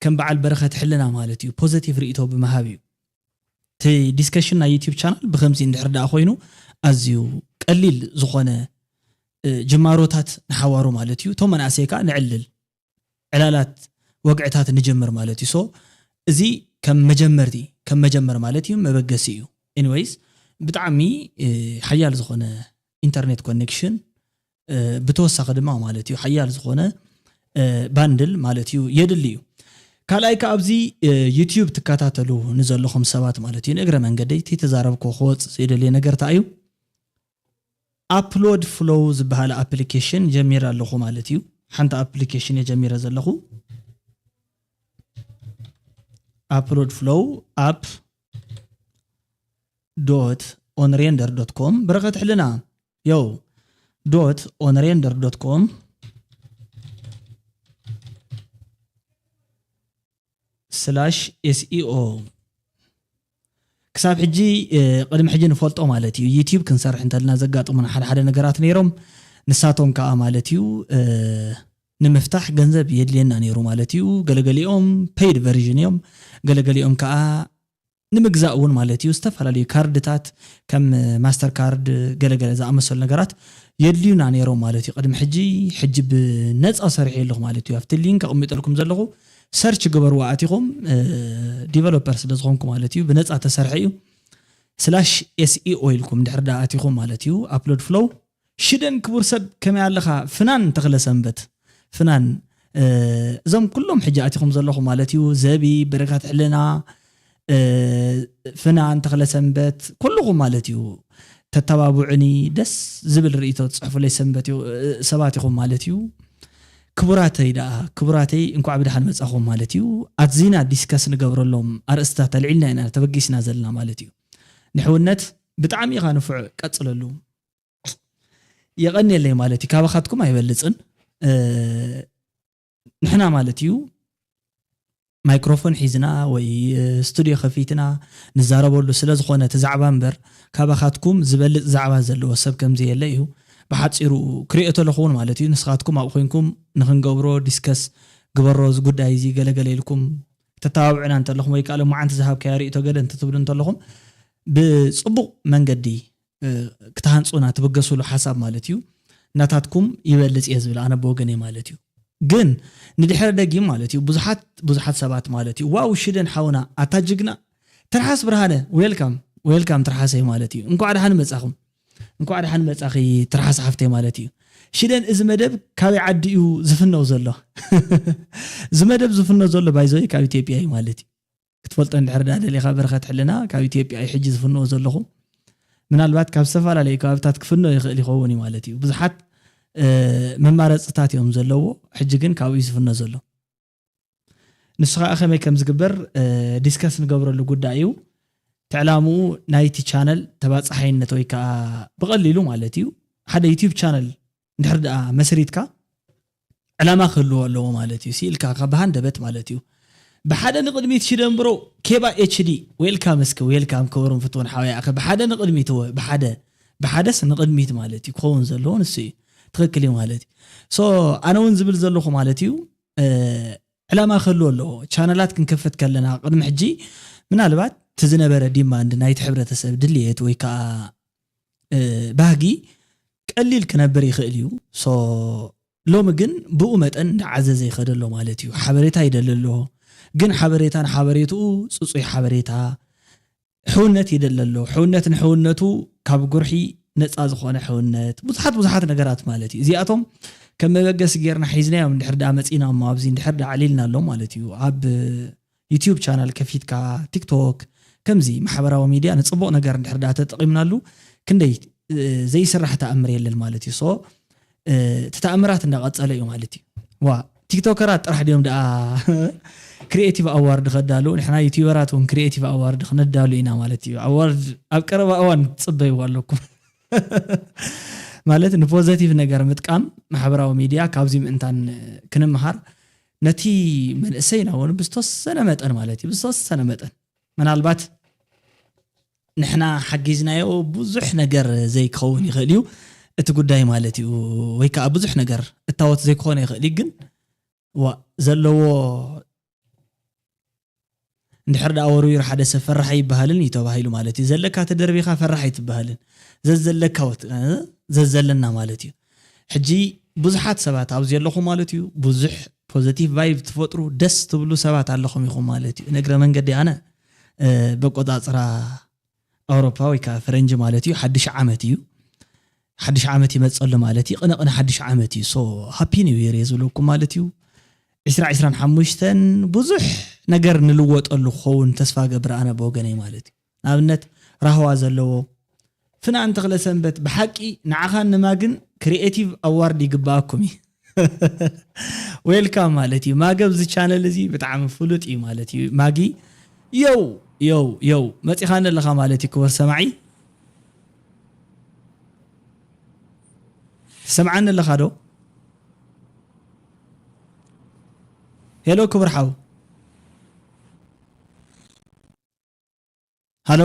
ከም በዓል በረኸት ሕልና ማለት እዩ ፖዚቲቭ ርእቶ ብምሃብ እዩ እቲ ዲስከሽን ናይ ዩቲዩብ ቻናል ብከምዚ እንድሕር ዳኣ ኮይኑ ኣዝዩ ቀሊል ዝኾነ ጅማሮታት ንሓዋሩ ማለት እዩ እቶም መናእሰይ ከዓ ንዕልል ዕላላት ወግዕታት ንጀምር ማለት እዩ ሶ እዚ ከም መጀመር ማለት እዩ መበገሲ እዩ ኤኒዌይስ ብጣዕሚ ሓያል ዝኾነ ኢንተርኔት ኮኔክሽን ብተወሳኺ ድማ ማለት እዩ ሓያል ዝኾነ ባንድል ማለት እዩ የድሊ እዩ ካልኣይ ካብዚ ዩቲዩብ ትከታተሉ ንዘለኹም ሰባት ማለት እዩ ንእግረ መንገዲ ተዛረብኮ ክወፅ የደልየ ነገር እንታይ እዩ ኣፕሎድ ፍሎው ዝበሃል ኣፕሊኬሽን ጀሚረ ኣለኹ ማለት እዩ ሓንቲ ኣፕሊኬሽን የጀሚረ ዘለኹ upload flow app.onrender.com برغت حلنا يو .onrender.com /SEO كساب حجي قدم حجي نفولطو مالتي يوتيوب كنسرح انت لنا زقاطمنا حدا نقرات نيروم نساتهم كا مالتيو نمفتح ገንዘብ የድልየና ነይሩ ማለት እዩ ገለገሊኦም paid version እዮም ገለገሊኦም ከዓ ንምግዛእውን ማለት እዩ ዝተፈላለዩ ካርድታት ከም ማስተር ካርድ ገለገለ ዝኣመሰሉ ነገራት የድልዩና ነይሮም ማለት እዩ ቅድሚ ሕጂ ብነፃ ሰሪሕ የለኹ ማለት እዩ ኣብቲ ሊንክ ኣቕሚጠልኩም ዘለኹ ሰርች ግበርዋ ኣቲኹም ዲቨሎፐርስ ስለዝኾንኩ ማለት እዩ ብነፃ ተሰርሐ እዩ /SEO ኢልኩም ድሕር ዳ ኣቲኹም ማለት እዩ upload flow ሽደን ክቡር ሰብ ከመይ ኣለኻ ፍናን ተኽለ ሰንበት ፍናን እዞም ኩሎም ሕጂ ኣቲኹም ዘለኹም ማለት እዩ ዘቢ በረካት ሕልና ፍናን ተኽለ ሰንበት ኩልኹም ማለት እዩ ተተባብዑኒ ደስ ዝብል ርእይቶ ጽሕፉለይ ሰንበት እዩ ሰባት ኢኹም ማለት እዩ ክቡራተይ እንኳዕ ብድሓን መጻኹም ማለት እዩ ኣዝና ዲስከስ ንገብረሎም ኣርእስታት ኣልዒልና ኢና ተበጊስና ዘለና ማለት እዩ ንሕውነት ብጣዕሚ ኢኻ ንፍዕ ቀጽለሉ የቐኒየለይ ማለት እዩ ካባኻትኩም ኣይበልፅን ንሕና ማለት እዩ ማይክሮፎን ሒዝና ወይ ስቱዲዮ ከፊትና ንዛረበሉ ስለ ዝኾነ ተዛዕባ እምበር ካባኻትኩም ዝበልፅ ዛዕባ ዘለዎ ሰብ ከምዚ የለ እዩ ብሓፂሩ ክሪኦ ተለኹን ማለት እዩ ንስኻትኩም ኣብ ኮይንኩም ንኽንገብሮ ዲስከስ ግበሮ ጉዳይ እዚ ገለገለ ኢልኩም ተተባብዑና እንተለኹም ወይ ካለ ማዓንቲ ዝሃብከያ ርእቶ ገለ እንትትብሉ እንተለኹም ብፅቡቕ መንገዲ ክትሃንፁና ትበገስሉ ሓሳብ ማለት እዩ ናታትኩም ይበልፅ እየ ዝብል ኣነ ብወገነይ ማለት እዩ ግን ንድሕረ ደጊም ማለት እዩ ብዙሓት ሰባት ማለት እዩ ዋው ሽደን ሓውና ኣታጅግና ትርሓስ ብርሃነ ዌልካም ትርሓሰይ ማለት እዩ እንኳዕ ደሓን መጻኺ ትርሓስ ሓፍተይ ማለት እዩ ሽደን እዚ መደብ ካበይ ዓዲ እዩ ዝፍነው ዘሎ ዝመደብ ዝፍነው ዘሎ ባይዘይ ካብ ኢትዮጵያ እዩ ማለት እዩ ክትፈልጦ እንድሕር ዳ ደሊኻ በረኸት ሕልና ካብ ኢትዮጵያ እዩ ሕጂ ዝፍነው ዘለኹ ምናልባት ካብ ዝተፈላለዩ ከባብታት ክፍነው ይኽእል ይኸውን እዩ ማለት እዩ ብዙሓት መማረፅታት እዮም ዘለዎ ሕጂ ግን ካብኡ ዝፍነ ዘሎ ንስኻ ከመይ ከም ዝግበር ዲስከስ ንገብረሉ ጉዳይ እዩ ተዕላሙ ናይቲ ቻነል ተባፃሓይነት ወይ ከዓ ብቐሊሉ ማለት እዩ ሓደ ዩቲዩብ ቻነል እንድሕር ዳ መስሪትካ ዕላማ ክህልዎ ኣለዎ ማለት እዩ ሲኢልካ ካብሃን ደበት ማለት እዩ ብሓደ ንቅድሚት ሽደንብሮ ኬባ ኤችዲ ዌልካም ክበሩን ፍትውን ሓወያ ኣኸ ብሓደ ንቅድሚት ብሓደስ ንቅድሚት ማለት እዩ ክኸውን ዘለዎ ንሱ እዩ ትክክል እዩ ማለት እዩ ሶ ኣነ እውን ዝብል ዘለኹ ማለት እዩ ዕላማ ክህልዎ ኣለዎ ቻነላት ክንከፍት ከለና ቅድሚ ሕጂ ምናልባት ትዝነበረ ዲማንድ ናይቲ ሕብረተሰብ ድልየት ወይ ከዓ ባህጊ ቀሊል ክነብር ይኽእል እዩ ሶ ሎሚ ግን ብኡ መጠን እንዳዓዘዘ ይኸደ ኣሎ ማለት እዩ ሓበሬታ ይደሊ ኣሎ ግን ሓበሬትኡ ፅፁይ ሓበሬታ ሕውነት ይደሊ ኣሎ ሕውነት ንሕውነቱ ካብ ጉርሒ ነፃ ዝኾነ ሕውነት ብዙሓት ነገራት ማለት እዩ እዚኣቶም ከም መበገሲ ጌርና ሒዝናዮም እንድሕር ዳ መፂና ኣብዚ እንድሕር ዳ ዓሊልና ኣሎ ማለት እዩ ኣብ يوتيوب شانل كفيتكا تيك توك كمزي محبراو ميديا نصبق نجار ندحر داتا تقيمنالو كندي زي سرح تأمر يلل مالتي سو تتأمرات نقصله يوم مالتي وا تيك توكرات راح اليوم دا كرياتيف اوارد خدالو نحنا يوتيوبراتهم كرياتيف اوارد خندالو اينا مالتي اوارد ابقرب اوان تصبيوا لكم ማለት ንፖዚቲቭ ነገር ምጥቃም ማህበራዊ ሚዲያ ካብዚ ምንታን ክንምሃር ነቲ መንእሰይና ወን ብስተወሰነ መጠን ማለት እዩ ብስተወሰነ መጠን ምናልባት ንሕና ሓጊዝናዮ ብዙሕ ነገር ዘይከውን ይኽእል እዩ እቲ ጉዳይ ማለት እዩ ወይ ከዓ ብዙሕ ነገር እታወት ዘይኮነ ይኽእል ግን ዘለዎ እንድሕር ዳ ወሩ ይርሓደ ሰፈራሕ ይበሃልን ይተባሂሉ ማለት እዩ ዘለካ ተደርቢኻ ፈራሕ ይትበሃልን ዘዘለካውት ዘዘለና ማለት እዩ ሕጂ ብዙሓት ሰባት ኣብዚ ኣለኹም ማለት እዩ ብዙሕ ፖዚቲቭ ቫይብ ትፈጥሩ ደስ ትብሉ ሰባት ኣለኹም ኢኹም ማለት እዩ ነግረ መንገዲ ኣነ በቆጣጽራ ኣውሮፓ ወይ ከዓ ፈረንጅ ማለት እዩ ሓድሽ ዓመት እዩ ሓድሽ ዓመት ይመጸሉ ማለት እዩ ቅነቅነ ሓድሽ ዓመት እዩ ሶ ሃፒ ኒው ይር የዝብለኩም ማለት እዩ 2025 ብዙሕ ነገር ንልወጠሉ ኸውን ተስፋ ገብረ ኣነ በወገነይ ማለት እዩ ንኣብነት ራህዋ ዘለዎ ፍና እንተ ክለ ሰንበት ብሓቂ ንዓኻን ንማግን ክሪኤቲቭ ኣዋርድ ይግባአኩም ዌልካም ማለት እዩ ማገብ ዚ ቻነል እዚ ብጣዕሚ ፍሉጥ እዩ ማለት እዩ ማጊ ዮው መፂኻነ ኣለኻ ማለት እዩ ክበር ሰማዒ ሰምዓነ ኣለኻ ዶ ሄሎ ክብር ሓው ሃሎ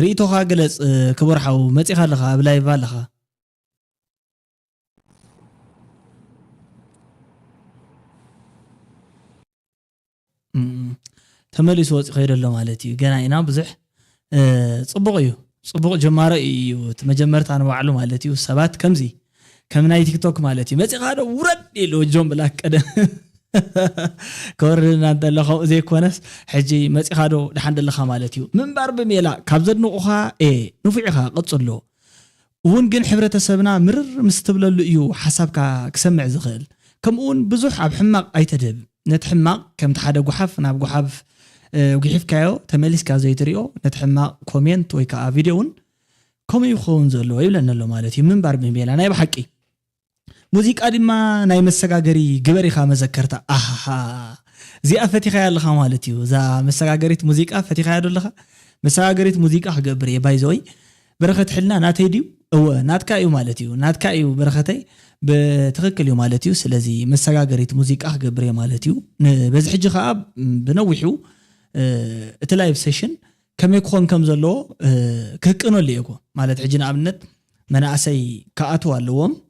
ሪቶኻ ገለጽ ክብር ሓው መፂኻ ኣለኻ ኣብ ላይቭ ኣለኻ ተመሊሱ ወፂ ኸይደሎ ማለት እዩ ገና ኢና ብዙሕ ጽቡቕ እዩ ጽቡቕ ጀማረ እዩ ተመጀመርታ ንባዕሉ ማለት እዩ ሰባት ከምዚ ከም ናይ ቲክቶክ ማለት እዩ መፂኻ ዶ ውረድ ኢሉ ጆም ብላክ ቀደም كورنا ندلخو زي كونس حجي مصيخادو دحندلخا مالتيو منبر بميلا كابزدنقوخا نفعخا قصلو ون جن حبرتسبنا مرر مستبللو ايو حسابكا كسمع زخيل كمون بزح اب حماق ايتدب نتحماق كم تحدا غحف ناب غحف غحف كايو تمليس كا زيتريو نتحماق كومنت وي كا فيديون كوم يخون زلو يبلنلو مالتي منبر بميلا ناي بحقي موزيكا ديما ناي مسغاغري غبريخا مذكرتا زي افتيخا يالخا مالتيو زا مسغاغريت موزيكا فتيخا يادلخا مسغاغريت موزيكا غبري بايزوي برخت حلنا ناتيديو او ناتكايو مالتيو ناتكايو برختي بتخكل يو مالتيو سلازي مسغاغريت موزيكا غبري مالتيو بز حجي خا بنوحو لايف سيشن كم يكون كم زلو كقنو ليكو مالت حجينا ابنت مناسي كاتو اللوم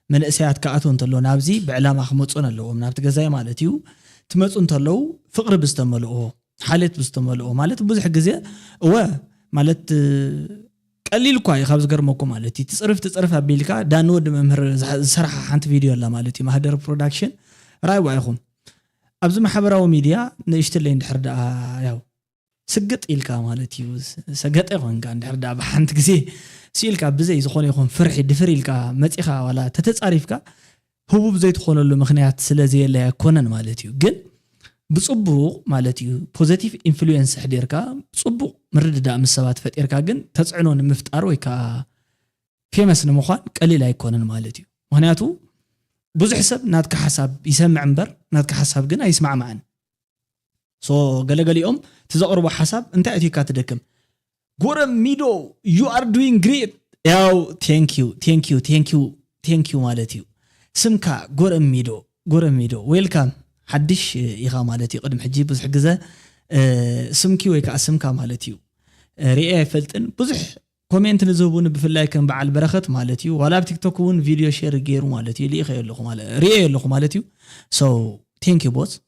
من اسيات كاتو انتلو نابزي بعلامه خمصون اللوم نابت غزاي مالتيو تمصون تلو فقر بستملو حالت بستملو مالت بزح غزي و مالت قليل كواي خابز غرمكو مالتي تصرف ابيلكا دانود ممهر صراحه حنت فيديو لا مالتي مهدر برودكشن راي وايخم ابز محبراو ميديا نشتلي ندحردا ياو سقط إلكا مالتيو سقط إخوان كان دحردا بحنت غزي سيلكا بزي زخون يخون فرحي دفر إلكا متيخا ولا تتعرفكا هو بزي تخون له مخنيات سلازي اللي يكونن مالتيو جن بصبوق مالتيو بوزيتيف انفلونس حديركا بصبوق مرد دا مسابات فتيركا جن تسعنون مفتار ويكا فيمس نمخان قليل يكونن مالتيو مخنياتو بزح حساب ناتك حساب يسمع منبر ناتك حساب جن يسمع معن سو قال يوم تزقربوا حساب انت اتيكا تدكم غورم ميدو you are doing great ياو thank you مالتيو سمكا غورم ميدو ويلكم حدش يغا مالتي قدم حجي بزح غزا سمكي ويكا سمكا مالتيو رئي فلتن بزح كومنت نزوبون بفلاي كان بعل برخت مالتيو ولا بتيك توك ون فيديو شير غيرو مالتي لي خيلكم مال رئي لكم مالتيو so thank you boss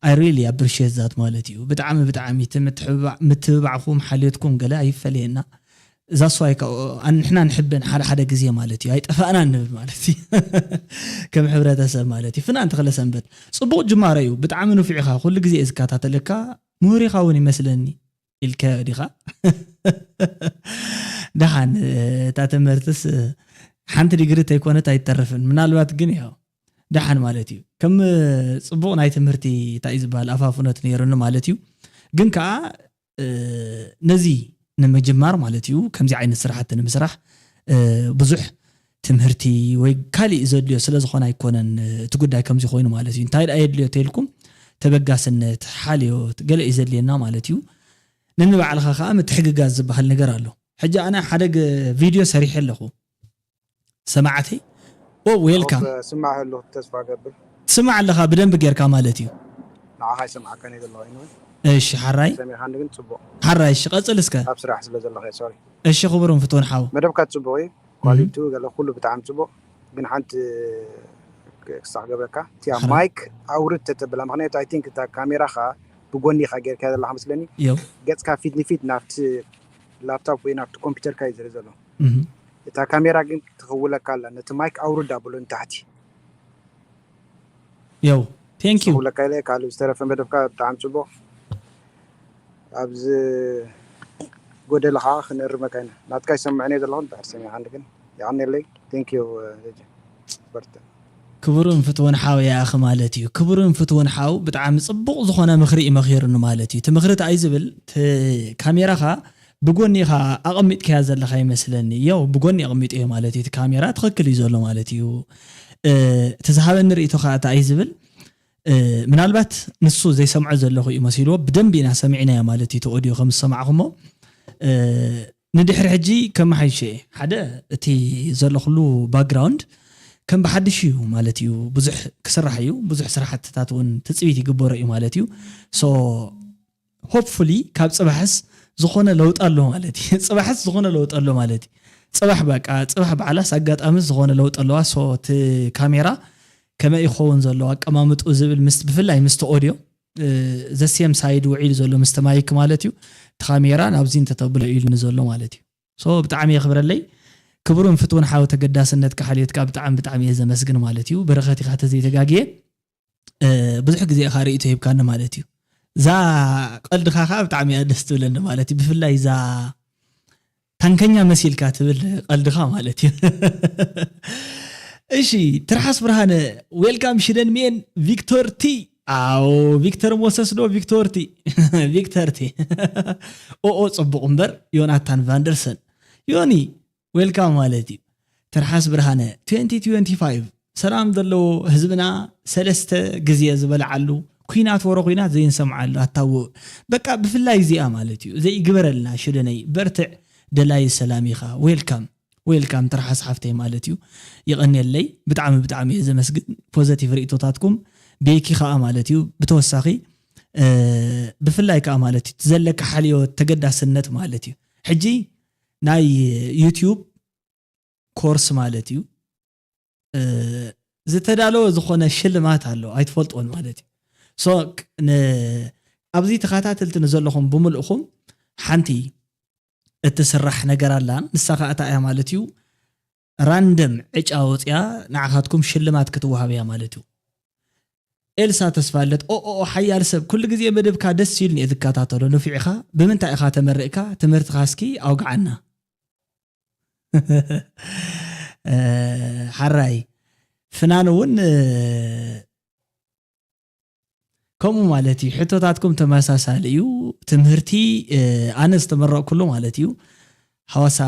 I really appreciate that مالتيو بتعامي متبعكم حالتكم قلا يفلينا إذا صايك أن إحنا نحب حدا جزية مالتي هاي اتفقنا نب مالتي كم حبرة تسأل مالتي فنا أنت خلص سنبت صبوت جماريو بتعاملوا في عخا كل جزية إزكاتها تلكا موري خاوني مثلني الكاريخا دحان تعتمرتس حنت رجرت يكون تايترفن من الوقت جنيه دحن مالتي كم صبغ ناي تمرتي تايز بال افافونت نيرن مالتي ግን ከዓ ነዚ ንምጅማር ማለትዩ ከምዚ ዓይነት ስራሕቲ ንምስራሕ ብዙሕ ትምህርቲ ወይ ካልእ ዘድልዮ ስለ ዝኾነ ኣይኮነን እቲ ጉዳይ ከምዚ ኮይኑ ማለት እዩ እንታይ ኣየድልዮ ተልኩም ተበጋስነት ሓልዮት ገለ ይዘድልየና ማለት እዩ ንንባዕልኻ ከዓ ምትሕግጋዝ ዝበሃል ነገር ኣሎ ሕጂ ኣነ ሓደ ቪድዮ ሰሪሕ ኣለኹ ሰማዕተይ ዌልካም سمع له تسفى قبل سمع لها بدنب ጌርካ ማለት እዩ نعها يسمع كان يدل الله ينوي እሺ ሓራይ سمي خان ግን ጽቦ ሓራይ እሺ ቀጽል እስከ ኣብ ስራሕ ስለ ዘለኸ ሶሪ እሺ خبرون ፍቶን ሓው መደብካ ጽቦ ወይ ኳሊቲ ገለ ኩሉ ብጣዕሚ ጽቦ ግን ሓንቲ ክሳዕ ገበካ ቲያ ማይክ ኣውርት ተብላ ምክንያቱ አይ ቲንክ ታ ካሜራኻ ብጎኒ ኻ ጌርካ ዘለኻ መስለኒ ዮ ገጽካ ፊት ንፊት ናፍቲ ላፕቶፕ ወይ ናፍቲ ኮምፒውተር ካ ይዘር ዘሎ እታ ካሜራ ግን ትኽውለካ ኣላ ነቲ ማይክ ኣውርዳ ብሎ ንታሕቲ ዮ ቴንክ ዩ ትኽውለካ ኢለ ካልእ ዝተረፈ መደብካ ብጣዕሚ ጽቦ ኣብዚ ጎደልኻ ክንርመካ ኢና ናትካ ይሰምዐኒ ዘለኹ እንድሕር ሰሚዕ ዓንዲ ግን ይዓኒለይ ቴንክ ዩ በርታ ክቡርን ፍትውን ሓው ያ ኣኺ ማለት እዩ ክቡርን ፍትውን ሓው ብጣዕሚ ጽቡቕ ዝኾነ ምኽሪ ይመኺርኒ ማለት እዩ እቲ ምኽሪ እንታይ ዝብል ካሜራኻ ብጎኒኻ ኣቐሚጥከያ ዘለኻ ይመስለኒ ያው ብጎኒ ኣቐሚጥ እየ ማለት እዩ እቲ ካሜራ ትኽክል እዩ ዘሎ ማለት እዩ እቲ ዝሃበኒ ርእቶ ከዓ እንታይ ዝብል ምናልባት ንሱ ዘይሰምዖ ዘለኹ እዩ መሲልዎ ብደንቢ ኢና ሰሚዕናዮ ማለት እዩ እቲ ኦዲዮ ከም ዝሰማዕኹሞ ንድሕሪ ሕጂ ከመሓይሸ ሓደ እቲ ዘሎ ኩሉ ባክግራውንድ ከም ብሓድሽ እዩ ማለት እዩ ብዙሕ ክስራሕ እዩ ብዙሕ ስራሕትታት እውን ትፅቢት ይግበሮ እዩ ማለት እዩ ሶ ሆፕፉሊ ካብ ጽባሕስ ዝኾነ ለውጥ ኣሎ ማለት እዩ ጽባሕስ ዝኾነ ለውጥ ኣሎ ማለት እዩ ጽባሕ በቃ ጽባሕ በዓላስ ኣጋጣሚ ዝኾነ ለውጥ ኣለዋ ሶ እቲ ካሜራ ከመ ይኸውን ዘሎ ኣቀማምጡ ዝብል ምስ ብፍላይ ምስ ኦዲዮ ዘሴም ሳይድ ውዒል ዘሎ ምስ ማይክ ማለት እዩ እቲ ካሜራ ናብዚ እንተተብሎ ኢሉኒ ዘሎ ማለት እዩ ሶ ብጣዕሚ የኽብረለይ ክቡርን ፍትውን ሓው ተገዳስነት ካሕልየትካ ብጣዕሚ እየ ዘመስግን ማለት እዩ በረኸት ኢኻ ተዘይተጋግየ ብዙሕ ግዜ ኢኻ ርእቶ ሂብካኒ ማለት እዩ እዛ ቀልድኻ ከዓ ብጣዕሚ እያ ደስ ትብለኒ ማለት እዩ ብፍላይ እዛ ታንከኛ መሲልካ ትብል ቀልድኻ ማለት እዩ እሺ ትርሓስ ብርሃነ ዌልካም ሽደን ሚኤን ቪክቶር ቲ ኣው ቪክተር ሞሰስ ዶ ቪክቶር ቲ ጽቡቕ እምበር ዮናታን ቫንደርሰን ዮኒ ዌልካም ማለት እዩ ትርሓስ ብርሃነ 2025 ሰላም ዘለዎ ህዝብና ሰለስተ ግዜ ዝበልዓሉ ኩናት ወሮ ኩናት ዘይንሰምዓሉ ኣታውቕ በቃ ብፍላይ እዚኣ ማለት እዩ ዘይግበረልና ሽደነይ በርትዕ ደላይ ሰላም ኢኻ ዌልካም ትርሓስ ሓፍተይ ማለት እዩ ይቐኒየለይ ብጣዕሚ እየ ዘመስግን ፖዘቲቭ ርእቶታትኩም ቤኪ ከዓ ማለት እዩ ብተወሳኺ ብፍላይ ከዓ ማለት እዩ ዘለካ ሓልዮት ተገዳስነት ማለት እዩ ሕጂ ናይ ዩቲዩብ ኮርስ ማለት እዩ ዝተዳለወ ዝኾነ ሽልማት ኣሎ ኣይትፈልጥዎን ማለት እዩ ሶ ኣብዚ ተኸታተልቲ ንዘለኹም ብምልእኹም ሓንቲ እትስራሕ ነገር ኣላ ንሳ ከዓ እንታይ እያ ማለት እዩ ራንደም ዕጫ ወፅያ ንዓኻትኩም ሽልማት ክትወሃብ እያ ማለት እዩ ኤልሳ ተስፋለት ሓያል ሰብ ኩሉ ግዜ መደብካ ደስ ይብል እየ ዝከታተሎ ንፊዕኻ ብምንታይ ኢኻ ተመሪእካ ትምህርትኻ እስኪ ኣውግዓና ሓራይ ፍናን እውን ከምኡ ማለት እዩ ሕቶታትኩም ተመሳሳሊ እዩ ትምህርቲ ኣነ ዝተመረቕ ኩሉ ማለት እዩ ሓዋሳ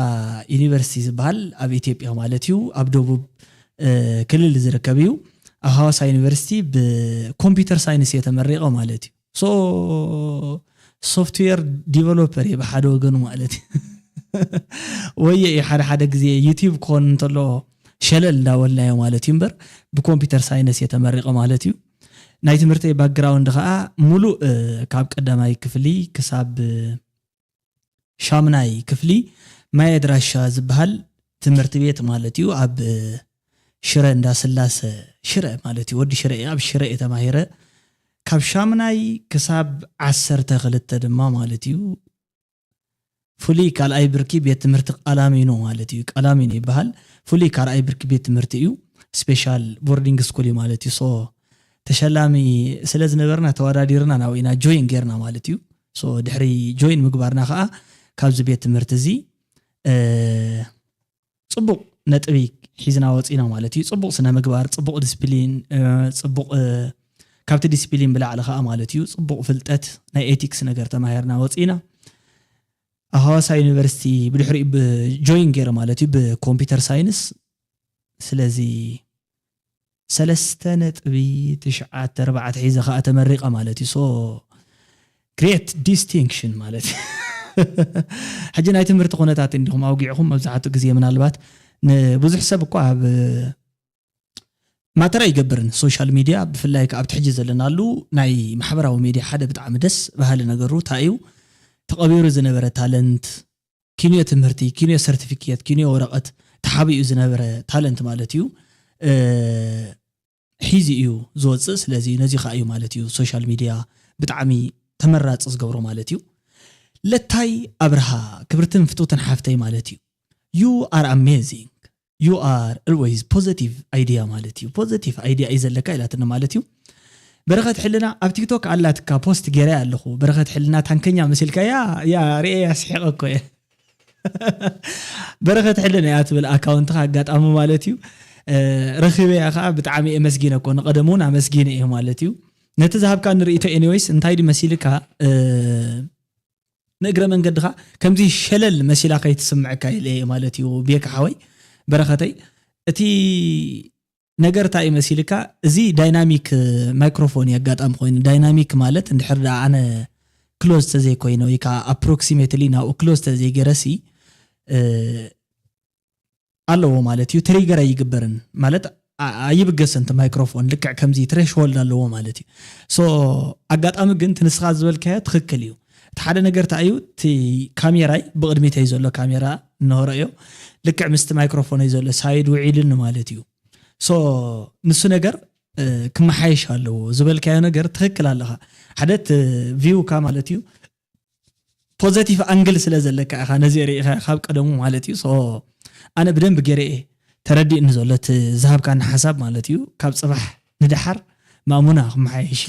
ዩኒቨርሲቲ ዝበሃል ኣብ ኢትዮጵያ ማለት እዩ ኣብ ደቡብ ክልል ዝርከብ እዩ ኣብ ሓዋሳ ዩኒቨርሲቲ ብኮምፒውተር ሳይንስ የተመረቀ ማለት እዩ ሶ ሶፍትዌር ዲቨሎፐር የብሓደ ወገኑ ማለት እዩ ወየ ሓደ ግዜ ዩቲዩብ ኮን እንተሎ ሸለል እንዳወልናዮ ማለት እዩ እምበር ብኮምፒውተር ሳይንስ የተመረቀ ማለት እዩ ናይ ትምህርቲ ባክግራውንድ ከዓ ሙሉእ ካብ ቀዳማይ ክፍሊ ክሳብ ሻምናይ ክፍሊ ማይ ኣድራሻ ዝበሃል ትምህርቲ ቤት ማለት እዩ ኣብ ሽረ እንዳስላሰ ሽረ ማለት እዩ ወዲ ሽረ ኣብ ሽረ የተማሂረ ካብ ሻምናይ ክሳብ 12 ድማ ማለት እዩ ፍሊ ካልኣይ ብርኪ ቤት ትምህርቲ ቃላሚኖ ማለት እዩ ቃላሚኖ ይበሃል ፍሊ ካልኣይ ብርኪ ቤት ትምህርቲ እዩ ስፔሻል ቦርዲንግ ስኩል ማለት እዩ ሶ ተሸላሚ ስለ ዝነበርና ተወዳዲርና ናዊና ጆይን ጌርና ማለት እዩ ሶ ድሕሪ ጆይን ምግባርና ከዓ ካብዚ ቤት ትምህርቲ እዚ ጽቡቕ ነጥቢ ሒዝና ወፂና ማለት እዩ ጽቡቕ ስነ ምግባር ጽቡቕ ዲስፕሊን ጽቡቕ ካብቲ ዲስፕሊን ብላዕሊ ኸኣ ማለት እዩ ጽቡቕ ፍልጠት ናይ ኤቲክስ ነገር ተማሂርና ወፂና ሐዋሳ ዩኒቨርሲቲ ብድሕሪ ጆይን ገይረ ማለት እዩ ብኮምፒውተር ሳይንስ ስለዚ 3.94 ሒዘ ኸኣ ተመሪቐ ማለት እዩ ሶ ግሬት ዲስቲንክሽን ማለት ሕጂ ናይ ትምህርቲ ኩነታት እንዲኹም ኣውጊዕኹም መብዛሕትኡ ግዜ ምናልባት ንብዙሕ ሰብ እኳ ኣብ ማተራ ይገብርን ሶሻል ሚድያ ብፍላይ ከኣብቲ ሕጂ ዘለናሉ ናይ ማሕበራዊ ሚድያ ሓደ ብጣዕሚ ደስ ባህሊ ነገሩ ታዩ ተቐቢሩ ዝነበረ ታለንት ኪንዮ ትምህርቲ ኪንዮ ሰርቲፊኬት ኪንዮ ወረቐት ተሓቢኡ ዝነበረ ታለንት ማለት እዩ ሒዚ እዩ ዝወፅእ ስለዚ ነዚ ኸ እዩ ማለት እዩ ሶሻል ሚድያ ብጣዕሚ ተመራፂ ዝገብሮ ማለት እዩ ለታይ ኣብርሃ ክብርትን ፍቱትን ሓፍተይ ማለት እዩ you are amazing you are always positive idea ማለት እዩ positive idea ይዘለካ ኢላትና ማለት እዩ በረኸት ሕልና ኣብ ቲክቶክ ኣላትካ ፖስት ገይረ ኣለኹ በረኸት ሕልና ታንከኛ መስልካ ያ ሪኤ ያስሕቀኮ በረኸት ሕልና ያ ትብል ኣካውንትካ ኣጋጣሚ ማለት እዩ ረኺበ ያኻ ብጣዕሚ መስጊነኮ ንቀደሙን ኣመስጊነ እየ ማለት እዩ ነቲ ዝሃብካ ንርእይቶ ኤኒዌይስ እንታይ ዲ መሲልካ ንእግረ መንገድኻ ከምዚ ሸለል መሲላ ከይትስምዕካ ኢለ ማለት እዩ ቤካ ሓወይ በረኸተይ እቲ ነገር ታይ መሲልካ እዚ ዳይናሚክ ማይክሮፎን ያጋጣም ኮይኑ ዳይናሚክ ማለት እንድሕር ኣነ ክሎዝ ተዘይ ኮይኑ ይካ አፕሮክሲሜትሊ ናው ክሎዝ ተዘይ ገረሲ ኣለዎ ማለት እዩ ትሪገር ይግበርን ማለት ኣይብገሰንት ማይክሮፎን ልክዕ ከምዚ ትሬሽሆልድ ኣለዎ ማለት እዩ ሶ ኣጋጣሚ ግን ትንስኻ ዝበልካያ ትክክል እዩ ሓደ ነገር ታዩ ቲ ካሜራይ ብቅድሚት ዘሎ ካሜራ ነሆረዮ ልክዕ ምስቲ ማይክሮፎን ዘሎ ሳይድ ውዒልን ማለት እዩ ሶ ንሱ ነገር ክመሓይሽ ኣለዎ ዝበልካዮ ነገር ትክክል ኣለኻ ሓደት ቪው ካ ማለት እዩ ፖዚቲቭ አንግል ስለ ዘለካ ኢኻ ነዚ ሪኢኻ ካብ ቀደሙ ማለት እዩ ሶ ኣነ ብደንብ ገይረ ተረዲእ ንዘሎት ዝሃብካና ሓሳብ ማለት እዩ ካብ ጽባሕ ንድሓር ማሙና ክመሓይሽ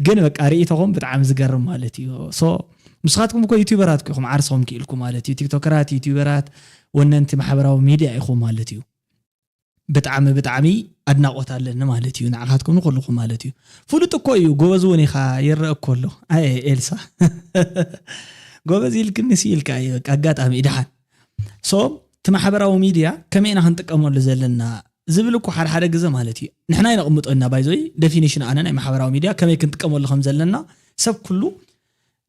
ግን በቃ ሪኢተኹም ብጣዕሚ ዝገርም ማለት እዩ ሶ ምስኻትኩም እኮ ዩቲዩበራት ኮይኹም ዓርሶም ክኢልኩም ማለት እዩ ቲክቶከራት ዩቲዩበራት ወነንቲ ማሕበራዊ ሚድያ ኢኹም ማለት እዩ ብጣዕሚ ኣድናቆት ኣለኒ ማለት እዩ ንዓኻትኩም ንኹልኩም ማለት እዩ ፍሉጥ እኮ እዩ ጎበዝ እውን ኢኻ ይረአ እኮ ኣሎ ኣይ ኤልሳ ጎበዝ ኢልክኒ ሲኢልካ እዩ በቃ ኣጋጣሚ ኢድሓን ሶ እቲ ማሕበራዊ ሚድያ ከመይና ክንጥቀመሉ ዘለና ዝብል እኮ ሓደ ግዜ ማለት እዩ ንሕና ይነቕምጦና ባይዞይ ዴፊኒሽን ኣነ ናይ ማሕበራዊ ሚድያ ከመይ ክንጥቀመሉ ከም ዘለና ሰብ ኩሉ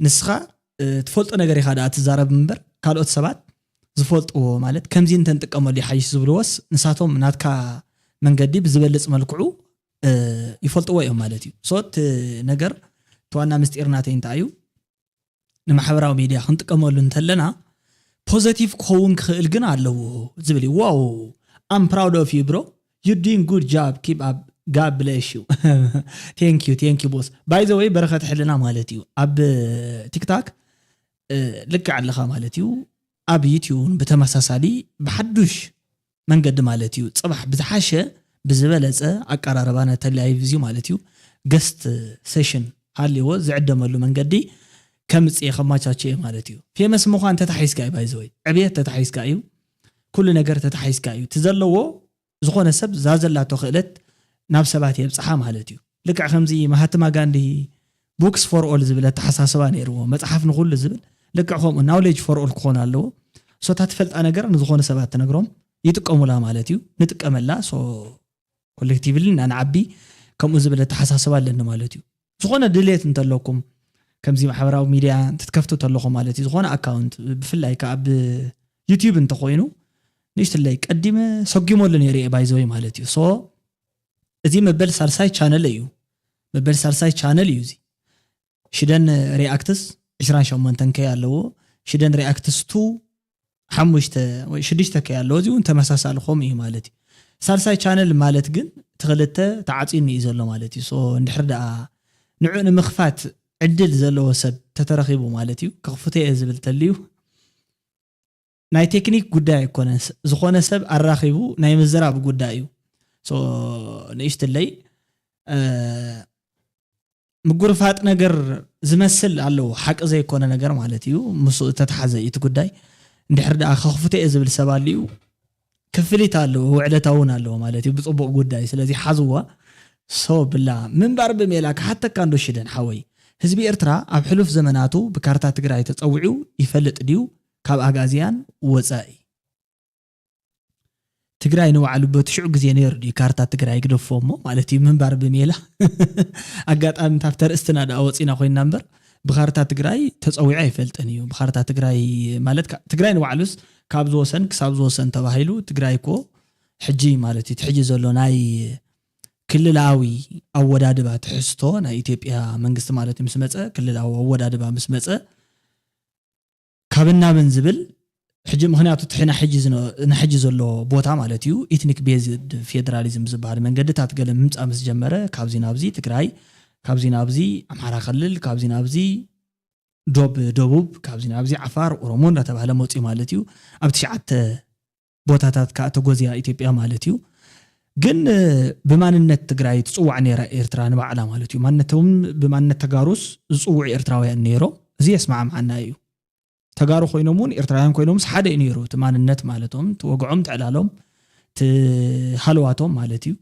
ንስኻ ትፈልጦ ነገር ኢኻ ዳ ትዛረብ እምበር ካልኦት ሰባት ዝፈልጥዎ ማለት ከምዚ እንተንጥቀመሉ ይሓይሽ ዝብልዎስ ንሳቶም ናትካ መንገዲ ብዝበልጽ መልክዑ ይፈልጥዎ እዮም ማለት እዩ ሶት ነገር ተዋና ምስጢርናተይ እንታይ እዩ ንማሕበራዊ ሚድያ ክንጥቀመሉ እንተለና ፖዚቲቭ ክኸውን ክኽእል ግን ኣለዎ ዝብል ዋው I'm proud of you bro you're doing good job keep up God bless you thank you boss by the way በረኸት ሕልና ማለት እዩ ኣብ ቲክቶክ ልክ ዓለኻ ማለት እዩ ኣብ ዩቲዩብ በተመሳሳሊ በሐዱሽ መንገድ ማለት እዩ ጽባሕ ብዝሓሸ ብዝበለጸ አቀራረባና ተላይቭ ማለት እዩ ገስት ሴሽን ሃሊዎ ዝዕደመሉ መንገዲ ከምጽ የኸማቻቸ ማለት እዩ ፌመስ ምዃን ተታሒስካ ባይ ዘ ወይ ዕብየት ተታሒስካ እዩ ኩሉ ነገር ተታሒስካ እዩ ትዘለዎ ዝኾነ ሰብ ዛዘላቶ ክእለት ናብ ሰባት የብጽሓ ማለት እዩ ልክዕ ከምዚ ማሃትማ ጋንዲ ቡክስ ፎር ኦል ዝብል ተሓሳስባ ነይርዎ መጽሓፍ ንኹሉ ዝብል ልክዕ ከምኡ ናውሌጅ ፎር ኦል ክኾን ኣለዎ ሶ ታትፈልጣ ነገር ንዝኾነ ሰባት ተነግሮም ይጥቀሙላ ማለት እዩ ንጥቀመላ ሶ ኮሌክቲቭሊ ናንዓቢ ከምኡ ዝብል ተሓሳስባ ኣለኒ ማለት እዩ ዝኾነ ድሌት እንተለኩም ከምዚ ማሕበራዊ ሚድያ ትትከፍቱ ተለኹም ማለት እዩ ዝኾነ ኣካውንት ብፍላይ ካብ ዩቲዩብ እንተኾይኑ ንሽትለይ ቀዲመ ሰጊሞሉ ነይረ ባይዘይ ማለት እዩ ሶ እዚ መበል ሳልሳይ ቻነል እዩ መበል ሳልሳይ ቻነል እዩ እዚ ሽደን ሪአክትስ 28 ከ ያለው ሽደን ሪአክትስ 5 ወይ 6 ከ ያለው እዚውን ተመሳሳልኩም እዩ ማለት እዩ ሳልሳይ ቻነል ማለት ግን ተኸለተ ተዓጺኒ እዩ ዘሎ ማለት እዩ ሶ እንድሕር ዳ ንዑ ንምኽፋት ዕድል ዘለዎ ሰብ ተተረኺቡ ማለት እዩ ክኽፍተ ዝብል ተልዩ ናይ ቴክኒክ ጉዳይ ይኮነ ዝኾነ ሰብ ኣራኺቡ ናይ ምዝራብ ጉዳይ እዩ ሶ ንእሽትለይ ምጉርፋጥ ነገር ዝመስል ኣለው ሓቂ ዘይኮነ ነገር ማለት እዩ ምስ ተተሓዘ እቲ ጉዳይ እንድሕር ደኣ ከኽፍተ ዝብል ሰብ ኣልዩ ክፍሊት ኣለዎ ውዕለታውን ኣለዎ ማለት እዩ ብፅቡቅ ጉዳይ ስለዚ ሓዝዋ ሰው ብላ ምንባር በሜላ ካሓተካ እንዶሽደን ሓወይ ህዝቢ ኤርትራ ኣብ ሕሉፍ ዘመናቱ ብካርታ ትግራይ ተፀውዒው ይፈልጥ ድዩ ካብ ኣጋዚያን ወፃኢ ትግራይ ንባዕሉ በትሽዑ ግዜ ነይሩ ድዩ ካርታ ትግራይ ግደፎሞ ማለት እዩ ምንባር በሜላ ኣጋጣሚ ታብተ ርእስትና ደኣ ወፂና ኮይና እምበር ብካርታ ትግራይ ተፀዊዓ ይፈልጥን እዩ ብካርታ ትግራይ ማለት ትግራይ ንባዕሉስ ካብ ዝወሰን ክሳብ ዝወሰን ተባሂሉ ትግራይ ኮ ሕጂ ማለት እዩ ትሕጂ ዘሎ ናይ ክልላዊ ኣወዳድባ ትሕዝቶ ናይ ኢትዮጵያ መንግስቲ ማለት ምስ መፀ ክልላዊ ኣወዳድባ ምስ መፀ ካብና ምን ዝብል ሕጂ ምክንያቱ ትሕና ሕጂ ዘሎ ቦታ ማለት እዩ ኢትኒክ ቤዝድ ፌደራሊዝም ዝበሃል መንገድታት ገለ ምምፃእ ምስ ጀመረ ካብዚ ናብዚ ትግራይ ካብዚ ናብዚ ኣምሓራ ክልል ካብዚ ናብዚ ደቡብ ካብዚ ናብዚ ዓፋር ኦሮሞ እንዳተባሃለ መፂ ማለት እዩ ኣብ 9 ቦታታት ካተጎዝያ ኢትዮጵያ ማለት እዩ ግን ብማንነት ትግራይ ትፅዋዕ ነራ ኤርትራ ንባዕላ ማለት እዩ ማንነቶም ብማንነት ተጋሩስ ዝፅውዑ ኤርትራውያን ነይሮ እዚ የስማዕ ማዓና እዩ ተጋሩ ኮይኖምን ኤርትራውያን ኮይኖምስ ሓደ ነይሩ ማንነት ማለቶም ተወግዖም ተዕላሎም ተሃልዋቶም ማለት እዩ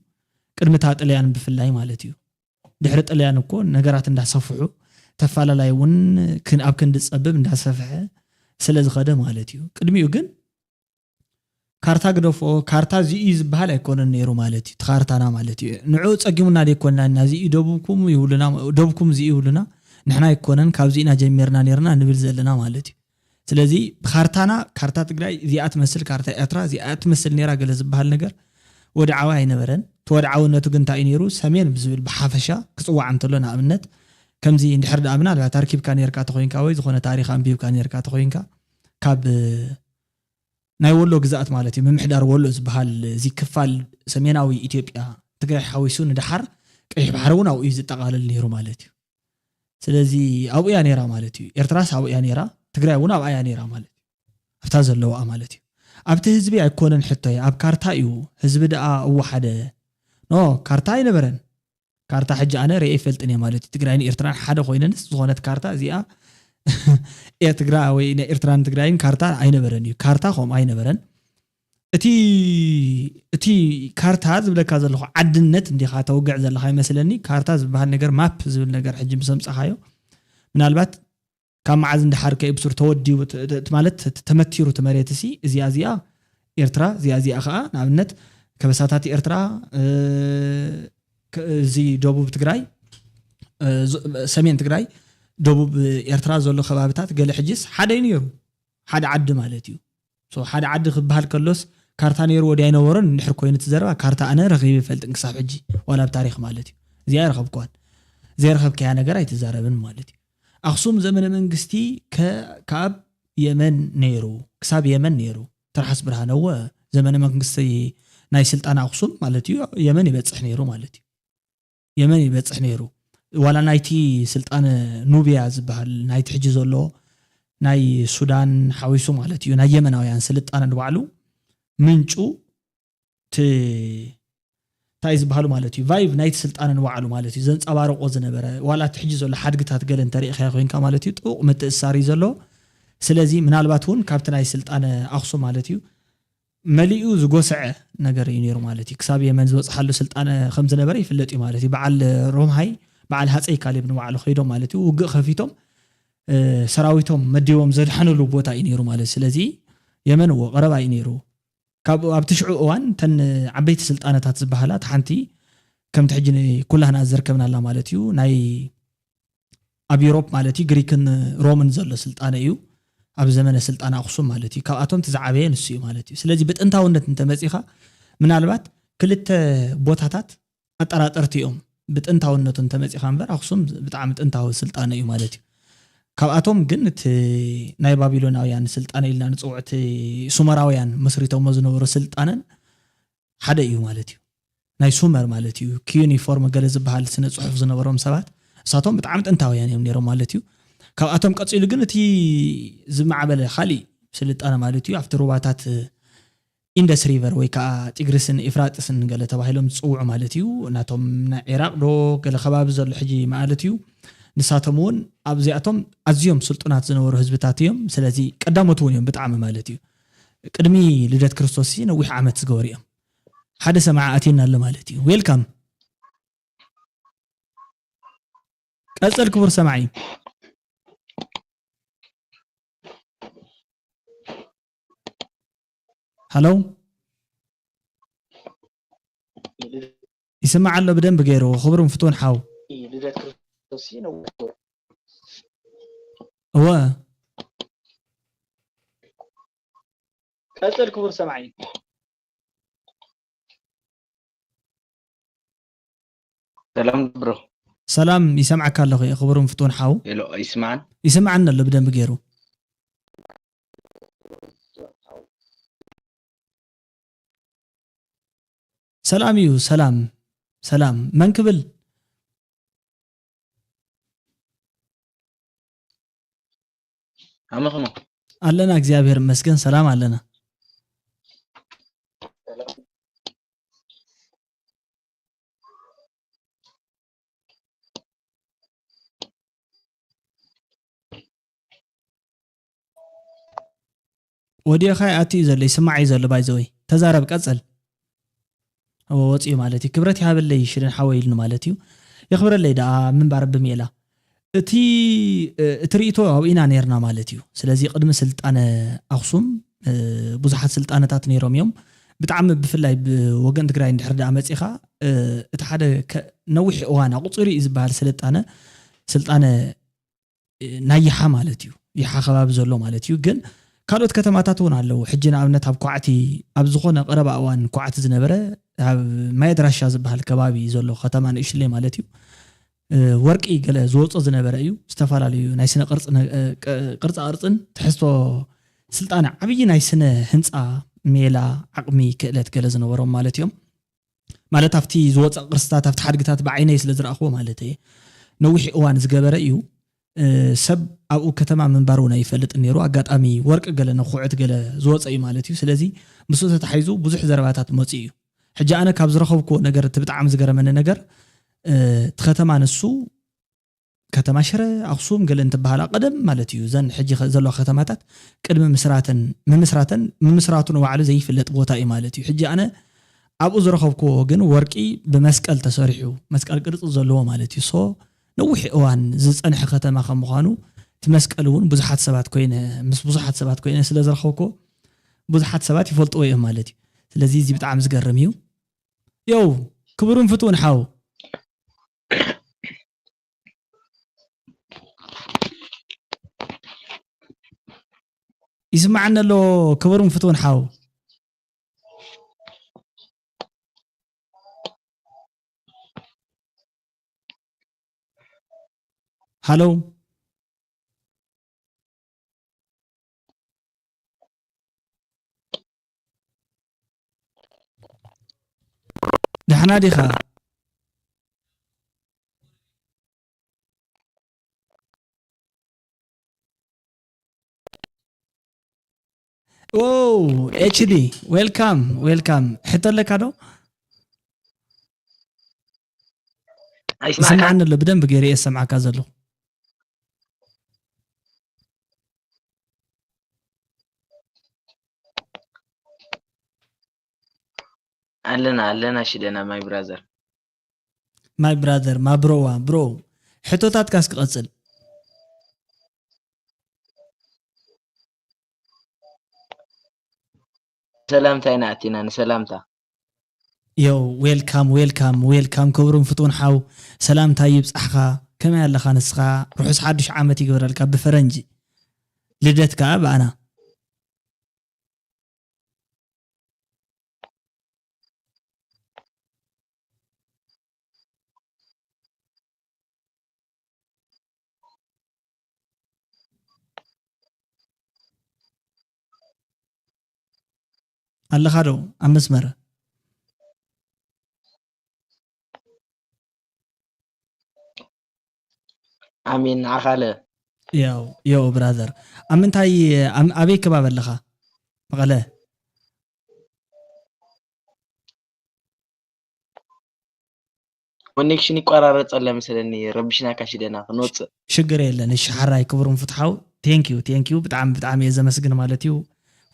ቅድሚ ጣልያን ብፍላይ ማለት እዩ ድሕሪ ጣልያን እኮ ነገራት እንዳሰፍሑ ተፋላላይ እውን ኣብ ክንዲ ፀብብ እንዳሰፍሐ ስለዝኸደ ማለት እዩ ቅድሚኡ ግን ካርታ ግደፎ ካርታ ዚኢ ዝበሃል ኣይኮነን ነይሩ ማለት እዩ ተካርታና ማለት እዩ ንዑ ፀጊሙና ደይኮንና ናዚ ደቡብኩም ይውልና ደቡብኩም ዚ ይውልና ንሕና ኣይኮነን ካብዚና ጀሚርና ነርና ንብል ዘለና ማለት እዩ ስለዚ ብካርታና ካርታ ትግራይ ዚኣ ትመስል ካርታ ኤርትራ ዚኣ ትመስል ነራ ገለ ዝበሃል ነገር ወድዓዊ ኣይነበረን ተወድዓውነቱ ግን እንታይ ነይሩ ሰሜን ብዝብል ብሓፈሻ ክፅዋዕ እንተሎ ንኣብነት ከምዚ እንድሕር ደኣ ምናልባት ኣርኪብካ ነርካ ተኮይንካ ወይ ዝኾነ ታሪክ ኣንቢብካ ነርካ ተኮይንካ ካብ ናይ ወሎ ግዛኣት ማለት እዩ ምምሕዳር ወሎ ዝበሃል እዚ ክፋል ሰሜናዊ ኢትዮጵያ ትግራይ ሓዊሱ ንድሓር ቀይሕ ባሕሪ እውን ኣብኡ ዝጠቃለል ነይሩ ማለት እዩ ስለዚ ኣብኡ ያ ነራ ማለት እዩ ኤርትራስ ኣብኡ ያ ነራ ትግራይ እውን ኣብኣ ያ ነራ ማለት እዩ ኣብታ ዘለዋ ማለት እዩ ኣብቲ ህዝቢ ኣይኮነን ሕቶይ ኣብ ካርታ እዩ ህዝቢ ደኣ እወሓደ ኖ ካርታ ኣይነበረን ካርታ ሕጂ ኣነ ርኤ ይፈልጥን እየ ማለት እዩ ትግራይን ኤርትራን ሓደ ኮይነንስ ዝኾነት ካርታ እዚኣ ኤርትራ ወይ ኤርትራን ትግራይን ካርታ ኣይነበረን እዩ ካርታ ከም ኣይነበረን እቲ ካርታ ዝብለካ ዘለኹ ዓድነት እንዲኻ ተውግዕ ዘለኻ ይመስለኒ ካርታ ዝበሃል ነገር ማፕ ዝብል ነገር ሕጂ ምሰምፃኻዮ ምናልባት ካብ መዓዝ እንዳሓርከ ይብሱር ተወዲው ማለት ተመቲሩ ተመሬትሲ እዚኣ ኤርትራ እዚኣ ከዓ ንኣብነት ከበሳታት ኤርትራ እዚ ደቡብ ትግራይ ሰሜን ትግራይ ደቡብ ኤርትራ ዘሎ ከባቢታት ገለ ሕጂስ ሓደ ነይሩ ሓደ ዓዲ ማለት እዩ ሓደ ዓዲ ክበሃል ከሎስ ካርታ ነይሩ ወዲያ ይነበረን ንድሕር ኮይኑ ትዘረባ ካርታ ኣነ ረኺበ ይፈልጥን ክሳብ ሕጂ ዋላ ብታሪክ ማለት እዩ እዚኣ ይረኸብኳን ዘይረኸብከያ ነገር ኣይትዛረብን ማለት እዩ ኣክሱም ዘመነ መንግስቲ ካብ የመን ነይሩ ክሳብ የመን ነይሩ ተርሓስ ብርሃነወ ዘመነ መንግስቲ ናይ ስልጣን ኣክሱም ማለት እዩ የመን ይበፅሕ ነይሩ ማለት እዩ የመን ይበፅሕ ነይሩ ዋላ ናይቲ ስልጣን ኑቢያ ዝበሃል ናይቲ ሕጂ ዘሎ ናይ ሱዳን ሓዊሱ ማለት እዩ ናይ የመናውያን ስልጣነ ንባዕሉ ምንጩ ታይ ዝበሃሉ ማለት እዩ ቫይቭ ናይቲ ስልጣነ ንባዕሉ ማለት እዩ ዘንፀባርቆ ዝነበረ ዋላ ትሕጂ ዘሎ ሓድግታት ገለ እንተሪእኻ ኮይንካ ማለት እዩ ጥቡቅ ምትእስሳር ዘሎ ስለዚ ምናልባት እውን ካብቲ ናይ ስልጣነ ኣክሱም ማለት እዩ መሊኡ ዝጎስዐ ነገር እዩ ነይሩ ማለት እዩ ክሳብ የመን ዝበፅሓሉ ስልጣነ ከም ዝነበረ ይፍለጥ እዩ ማለት እዩ በዓል ሮምሃይ በዓል ሃፀይ ካሌብ ንባዕሉ ኸይዶም ማለት እዩ ውግእ ከፊቶም ሰራዊቶም መዲቦም ዘድሓነሉ ቦታ እዩ ነይሩ ማለት ስለዚ የመን ቀረባ እዩ ነይሩ ካብ ኣብ ትሽዑ እዋን ተን ዓበይቲ ስልጣነታት ዝበሃላ ሓንቲ ከምቲ ሕጂ ኩላህና ዝርከብናላ ማለት እዩ ናይ ኣብ ዩሮፕ ማለት እዩ ግሪክን ሮምን ዘሎ ስልጣነ እዩ ኣብ ዘመነ ስልጣነ ኣክሱም ማለት እዩ ካብኣቶም ትዛዓበየ ንሱ እዩ ማለት እዩ ስለዚ ብጥንታውነት እንተመፂኻ ምናልባት ክልተ ቦታታት ኣጠራጠርቲ እዮም ብጥንታውነቱ እንተመፂኻ እምበር ኣክሱም ብጣዕሚ ጥንታዊ ስልጣነ እዩ ማለት እዩ ካብኣቶም ግን እቲ ናይ ባቢሎናውያን ስልጣነ ኢልና ንፅውዕቲ ሱመራውያን መስሪቶም ዝነበሩ ስልጣነን ሓደ እዩ ማለት እዩ ናይ ሱመር ማለት እዩ ኪዩኒፎርም ገለ ዝበሃል ስነ ፅሑፍ ዝነበሮም ሰባት እሳቶም ብጣዕሚ ጥንታውያን እዮም ነይሮም ማለት እዩ ካብኣቶም ቀፂሉ ግን እቲ ዝማዕበለ ካሊእ ስልጣነ ማለት እዩ ኣብቲ ሩባታት ኢንደስ ሪቨር ወይ ከዓ ጢግሪስን ኤፍራጥስን ገለ ተባሂሎም ዝፅውዑ ማለት እዩ እናቶም ናይ ኢራቅ ዶ ገለ ከባቢ ዘሎ ሕጂ ማለት እዩ ንሳቶም እውን ኣብዚኣቶም ኣዝዮም ስልጡናት ዝነበሩ ህዝብታት እዮም ስለዚ ቀዳሞት እውን እዮም ብጣዕሚ ማለት እዩ ቅድሚ ልደት ክርስቶስ ነዊሕ ዓመት ዝገበሩ እዮም ሓደ ሰማዓ ኣቲና ኣሎ ማለት እዩ ዌልካም ቀጽል ክቡር ሰማዒ ሃሎ يسمع له بدن بغيره خبرهم فتون حاو ልደት ክርስቶስ ነው هو ቀጽል ክቡር ሰማዒ ሰላም ብሮ سلام يسمعك الله خبرهم فتون حاو ሄሎ ይስማዓን يسمعنا له بدن بغيره سلام يو سلام سلام من كبل አመኸሙ አለና እግዚአብሔር ይመስገን ሰላም አለና ወዲያ ኻይ አቲ ዘለ ይስማዕ ዘለ ባይዘወይ ተዛረብ ቀጽል ወጽዩ ማለት ክብረት ያበለይ ሽርን ሓወይልን ማለት እዩ ይኽብረለይ ዳ ምንባር በሜላ እቲ ትርኢቶ ኣብኢና ነርና ማለት እዩ ስለዚ ቅድሚ ስልጣነ ኣኽሱም ብዙሓት ስልጣነታት ነይሮም እዮም ብጣዕሚ ብፍላይ ብወገን ትግራይ እንድሕር ዳ መጺኻ እቲ ሓደ ነዊሕ እዋን ቁጽሪ ዝበሃል ስልጣነ ናይ ይሓ ማለት እዩ ይሓ ከባቢ ዘሎ ማለት እዩ ግን ካልኦት ከተማታት እውን ኣለው ሕጂ ንኣብነት ኣብ ኳዕቲ ኣብ ዝኾነ ቀረባ እዋን ኳዕቲ ዝነበረ ኣብ ማይድራሻ ዝበሃል ከባቢ ዘሎ ከተማ ንእሽተይ ማለት እዩ ወርቂ ገለ ዝወጾ ዝነበረ እዩ ዝተፈላለዩ ናይ ስነ ቅርጻ ቅርጽን ትሕዝቶ ስልጣነ ዓብይ ናይ ስነ ህንጻ ሜላ ዓቅሚ ክእለት ገለ ዝነበሮም ማለት እዮም ማለት ኣብቲ ዝወጽ ቅርስታት ኣብቲ ሓድግታት ብዓይነይ ስለ ዝረኣኽዎ ማለት እየ ነዊሕ እዋን ዝገበረ እዩ ሰብ ኣብኡ ከተማ መንባር እውን ይፈልጥ ነይሩ ኣጋጣሚ ወርቂ ገለ ነኹዕት ገለ ዝወጽ እዩ ማለት እዩ ስለዚ ምስኡ ተታሒዙ ብዙሕ ዘረባታት መጽ እዩ ሕጂ ኣነ ካብ ዝረኸብኩ ነገር ብጣዕሚ ዝገረመኒ ነገር ከተማ ንሱ ከተማ ሽረ ኣኽሱም ገለ እንትበሃል ቀደም ማለት እዩ ዘን ሕጂ ዘሎ ከተማታት ቅድሚ ምስራቱን ባዕሉ ዘይፍለጥ ቦታ እዩ ማለት እዩ ሕጂ ኣነ ኣብኡ ዝረኸብኩ ግን ወርቂ ብመስቀል ተሰሪሑ መስቀል ቅርጽ ዘለዎ ማለት እዩ ሶ ነዊሕ እዋን ዝጸንሐ ከተማ ከም ምዃኑ ትመስቀል እውን ብዙሓት ሰባት ኮይነ ስለ ዝረኸብኩ ብዙሓት ሰባት ይፈልጥዎ እዮም ማለት እዩ ስለዚ እዚ ብጣዕሚ ዝገርም እዩ ዮ ክብሩን ፍቱን ሓው يسمعنا له كبرهم فتون حاو هالو دحنا ديخا اوه اتش دي ويلكم حتى لك هذا يسمعنا اللي بدن بغيري يسمعك ازلو ኣለና ሽደና ማይ ብራዘር ማ ብሮ ሕቶታት ካስ ክቐጽል ሰላምታ ኢና ኣቲና ንሰላምታ ዮ ዌልካም ክብሩን ፍቱን ሓው ሰላምታ ይብጻሕኻ ከመይ ኣለኻ ንስኻ ርሑስ ሓድሽ ዓመት ይግበረልካ ብፈረንጂ ልደትካ በኣና ኣለኻ ዶ ኣብ መስመር ኣሚን ኣኻለ ዮ ብራዘር ኣምንታይ ኣበይ ከባቢ ኣለኻ መቐለ ኮኔክሽን ይቆራረጽ አለ መሰለኒ ረብሽና ካሽደና ክንወጽ ሽግር የለን እሺ ሓራይ ክብሩን ፍትሓው ቴንኪዩ ብጣዕሚ የዘመስግን ማለት እዩ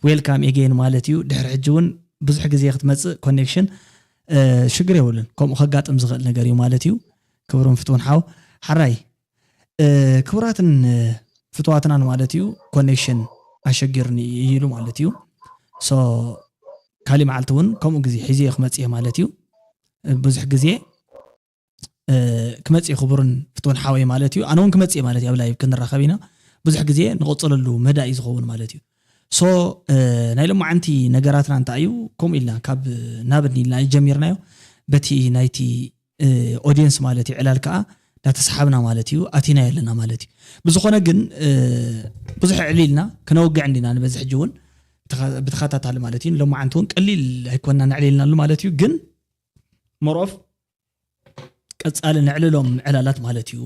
ዌልካም ኤጌን ማለት እዩ ድሕሪ ሕጂ እውን ብዙሕ ግዜ ክትመጽእ ኮኔክሽን ሽግር የብሉን ከምኡ ከጋጥም ዝኽእል ነገር እዩ ማለት እዩ ክብሩን ፍትውን ሓው ሓራይ ክቡራትን ፍትዋትናን ማለት እዩ ኮኔክሽን ኣሸጊርኒ ይሉ ማለት እዩ ሶ ካሊ መዓልቲ እውን ከምኡ ግዜ ሒዜ ክመጽእ ማለት እዩ ብዙሕ ግዜ ክመጽእ ክቡርን ፍትውን ሓወይ ማለት እዩ ኣነ እውን ክመጽእ ማለት እዩ ኣብ ላይቭ ክንራኸብ ኢና ብዙሕ ግዜ ንቕጽለሉ መዳኢ ዝኸውን ማለት እዩ ሶ ናይ ሎማዓንቲ ነገራትና እንታይ እዩ ከምኡ ኢልና ካብ ናብኒ ኢልና ጀሚርናዮ በቲ ናይቲ ኦዲየንስ ማለት እዩ ዕላል ከዓ ዳተሰሓብና ማለት እዩ ኣቲና የለና ማለት እዩ ብዝኾነ ግን ብዙሕ ዕሊልና ክነወግዕ እንዲና ንበዝሕ ሕጂ እውን ብተኸታታሊ ማለት እዩ ሎማዓንቲ እውን ቀሊል ኣይኮንና ንዕሊልናሉ ማለት እዩ ግን ሞሮፍ ቀጻሊ ንዕልሎም ዕላላት ማለት እዩ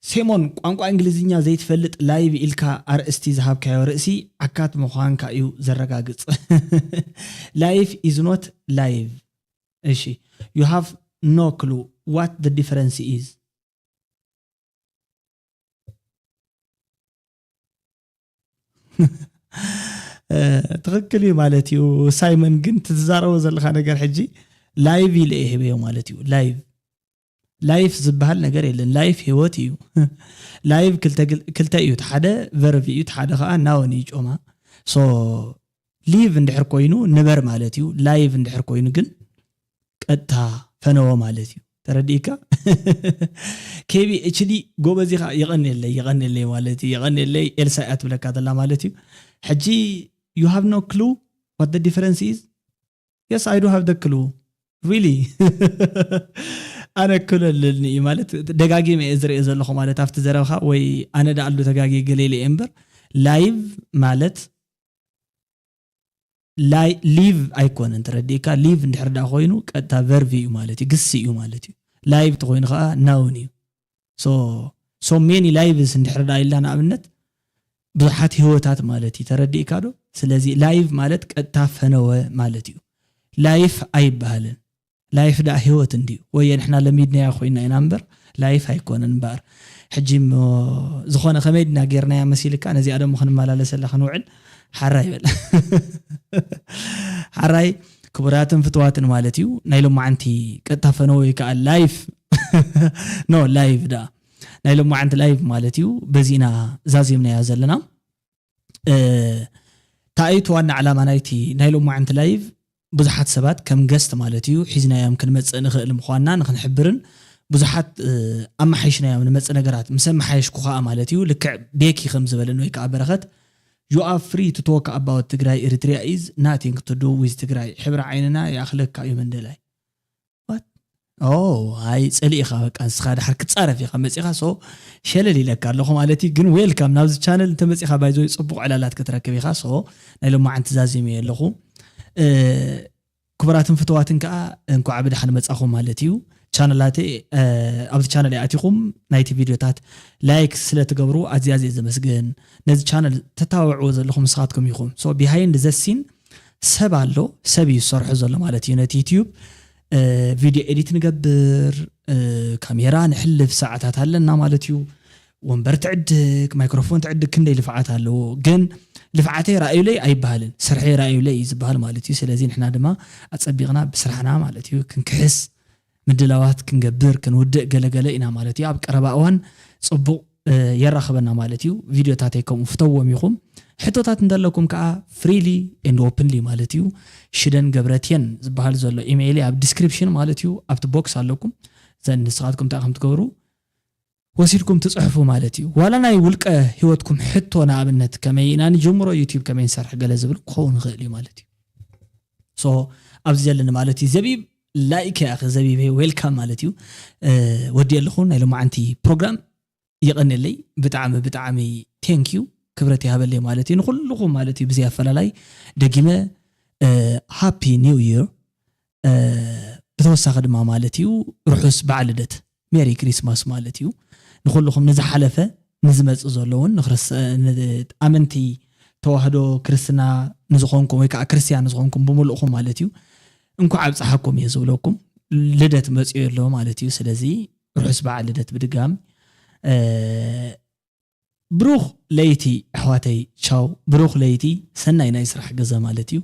ሴሞን ቋንቋ እንግሊዝኛ ዘይትፈልጥ ላይቭ ኢልካ ኣርእስቲ ዝሃብካዮ ርእሲ ዓካት ምዃንካ እዩ ዘረጋግጽ ላይቭ ኢዝ ኖት ላይቭ እሺ you have no clue what the difference is ትክክል እዩ ማለት እዩ ሳይመን ግን ትዛረበ ዘለካ ነገር ሕጂ ላይቭ ኢለ ይህበዮ ማለት እዩ ላይፍ ዝበሃል ነገር የለን ላይፍ ህይወት እዩ ላይቭ ክልተ እዩ ሓደ ቨርብ እዩ ሓደ ከዓ ናውን እዩ ጮማ ሶ ሊቭ እንድሕር ኮይኑ ንበር ማለት እዩ ላይቭ እንድሕር ኮይኑ ግን ቀጥታ ፈነወ ማለት እዩ ተረዲካ ኬቢ ኤችዲ ጎበዚኻ ይቀንየለይ ማለት እዩ ይቀንየለይ ኤልሳኣት ብለካ ዘላ ማለት እዩ ሕጂ you have no clue what the difference is yes I do have the clue really أنا كل اللي مالت دقاقي ما يزرق يزلخو مالت أفت زربخا وي أنا دا قلو دقاقي قليلي إمبر لايف مالت ليف أيكون انت رديكا ليف ندحر دا خوينو كتا فيرفيو مالتي قسيو مالتي لايف تخوين خا ناونيو so many lives ندحر دا إلا نعملت بضحات هوتات مالتي ترديكا دو سلازي لايف مالت كتا فنوه مالتيو لايف أي بهالن لايف دا هيوت انديو ويا نحنا لميدنا يا خوينا ينامبر لايف هيكون انبار حجيم زخونا خميدنا غيرنا يا مسيلك انا زي ادم خن مالالس لا خنوعل حراي بل حراي كبراتن فتواتن مالتيو نايلو معنتي قطفنوي كا لايف نو لايف دا نايلو معنت لايف مالتيو بزينا زازيمنا يا زلنا تايت وانا علامه نايتي نايلو معنت لايف ብዙሓት ሰባት ከም ገስት ማለት እዩ ሒዝናዮም ክንመጽእ ንኽእል ምዃንና ንኽንሕብርን ብዙሓት ኣማሓይሽናዮም ንመጽእ ነገራት ምስ ኣማሓይሽኩ ከዓ ማለት እዩ ልክዕ ቤኪ ከም ዝበለን ወይ ከዓ በረኸት you are free to talk about ትግራይ ኤሪትሪያ is nothing to do with ትግራይ ሕብሪ ዓይንና ያኽለካ እዩ መንደላይ what ሃይ ጸሊኢኻ በቃ ንስኻ ድሓር ክትጻረፍ ኢኻ መጺኻ ሶ ሸለል ኢለካ ኣለኹ ማለት እዩ ግን ዌልካም ናብዚ ቻነል እንተመጺኻ ባይዞ ጽቡቕ ዕላላት ክትረክብ ኢኻ ሶ ናይ ሎማዓንቲ ዛዚመ ኣለኹ كبراتن فتواتن كا انكو عبد حن مصاخم مالتيو channelاتي ابز channel ياتيكم نايتي فيديوتات لايك سلتغبرو ازيازي زمسغن نز channel تتاوعوا زلكم سخاتكم يخوم سو behind the scene سبالو سبي يسرح زل مالتي نت يوتيوب فيديو اديت نقبر كاميرا نحلف ساعات هلنا مالتيو ወንበር ትዕድግ ማይክሮፎን ትዕድግ ክንደይ ልፍዓት ኣለዎ ግን ልፍዓተይ ራእዩ ለይ ኣይበሃልን ስርሐ ራእዩ ለይ ዝበሃል ማለት እዩ ስለዚ ንሕና ድማ ኣጸቢቕና ብስራሕና ማለት እዩ ክንክሕስ ምድላዋት ክንገብር ክንውድእ ገለገለ ኢና ማለት እዩ ኣብ ቀረባ እዋን ጽቡቕ የራኸበና ማለት እዩ ቪድዮታተይ ከምኡ ፍተዎም ኢኹም ሕቶታት እንደለኩም ከዓ ፍሪሊ ኤንድ ኦፕንሊ ማለት እዩ ሽደን ገብረትየን ዝበሃል ዘሎ ኢሜይል ኣብ ዲስክሪፕሽን ማለት እዩ ኣብቲ ቦክስ ኣለኩም ዘን ንስኻትኩም ታኸም ትገብሩ ወሲልኩም ትጽሕፉ ማለት እዩ ዋላ ናይ ውልቀ ህይወትኩም ሕቶና ኣብነት ከመይና ንጀምሮ ዩቲዩብ ከመይ ንሰርሕ ገለ ዝብል ክኸውን ይኽእል እዩ ማለት እዩ ሶ ኣብዚ ዘለና ማለት እዩ ዘቢብ ላይክ ያ ዘቢብ ዌልካም ማለት እዩ ወዲ ኣለኹ ናይ ሎማዓንቲ ፕሮግራም ይቐንለይ ብጣዕሚ ቴንክ ዩ ክብረት ይሃበለይ ማለት እዩ ንኹልኩም ማለት እዩ ብዚ ኣፈላላይ ደጊመ ሃፒ ኒው ይር ብተወሳኺ ድማ ማለት እዩ ርሑስ በዓል ልደት ሜሪ ክሪስማስ ማለት እዩ ንኹልኩም ንዝሓለፈ ንዝመጽእ ዘለውን ንኽርስ ኣመንቲ ተዋህዶ ክርስትና ንዝኾንኩም ወይ ከዓ ክርስቲያን ንዝኾንኩም ብምልእኹም ማለት እዩ እንኳዕ ኣብፅሓኩም እየ ዝብለኩም ልደት መጽዮ ሎ ማለት እዩ ስለዚ ርሑስ በዓል ልደት ብድጋም ብሩኽ ለይቲ ኣሕዋተይ ቻው ብሩኽ ለይቲ ሰናይ ናይ ስራሕ ገዛ ማለት እዩ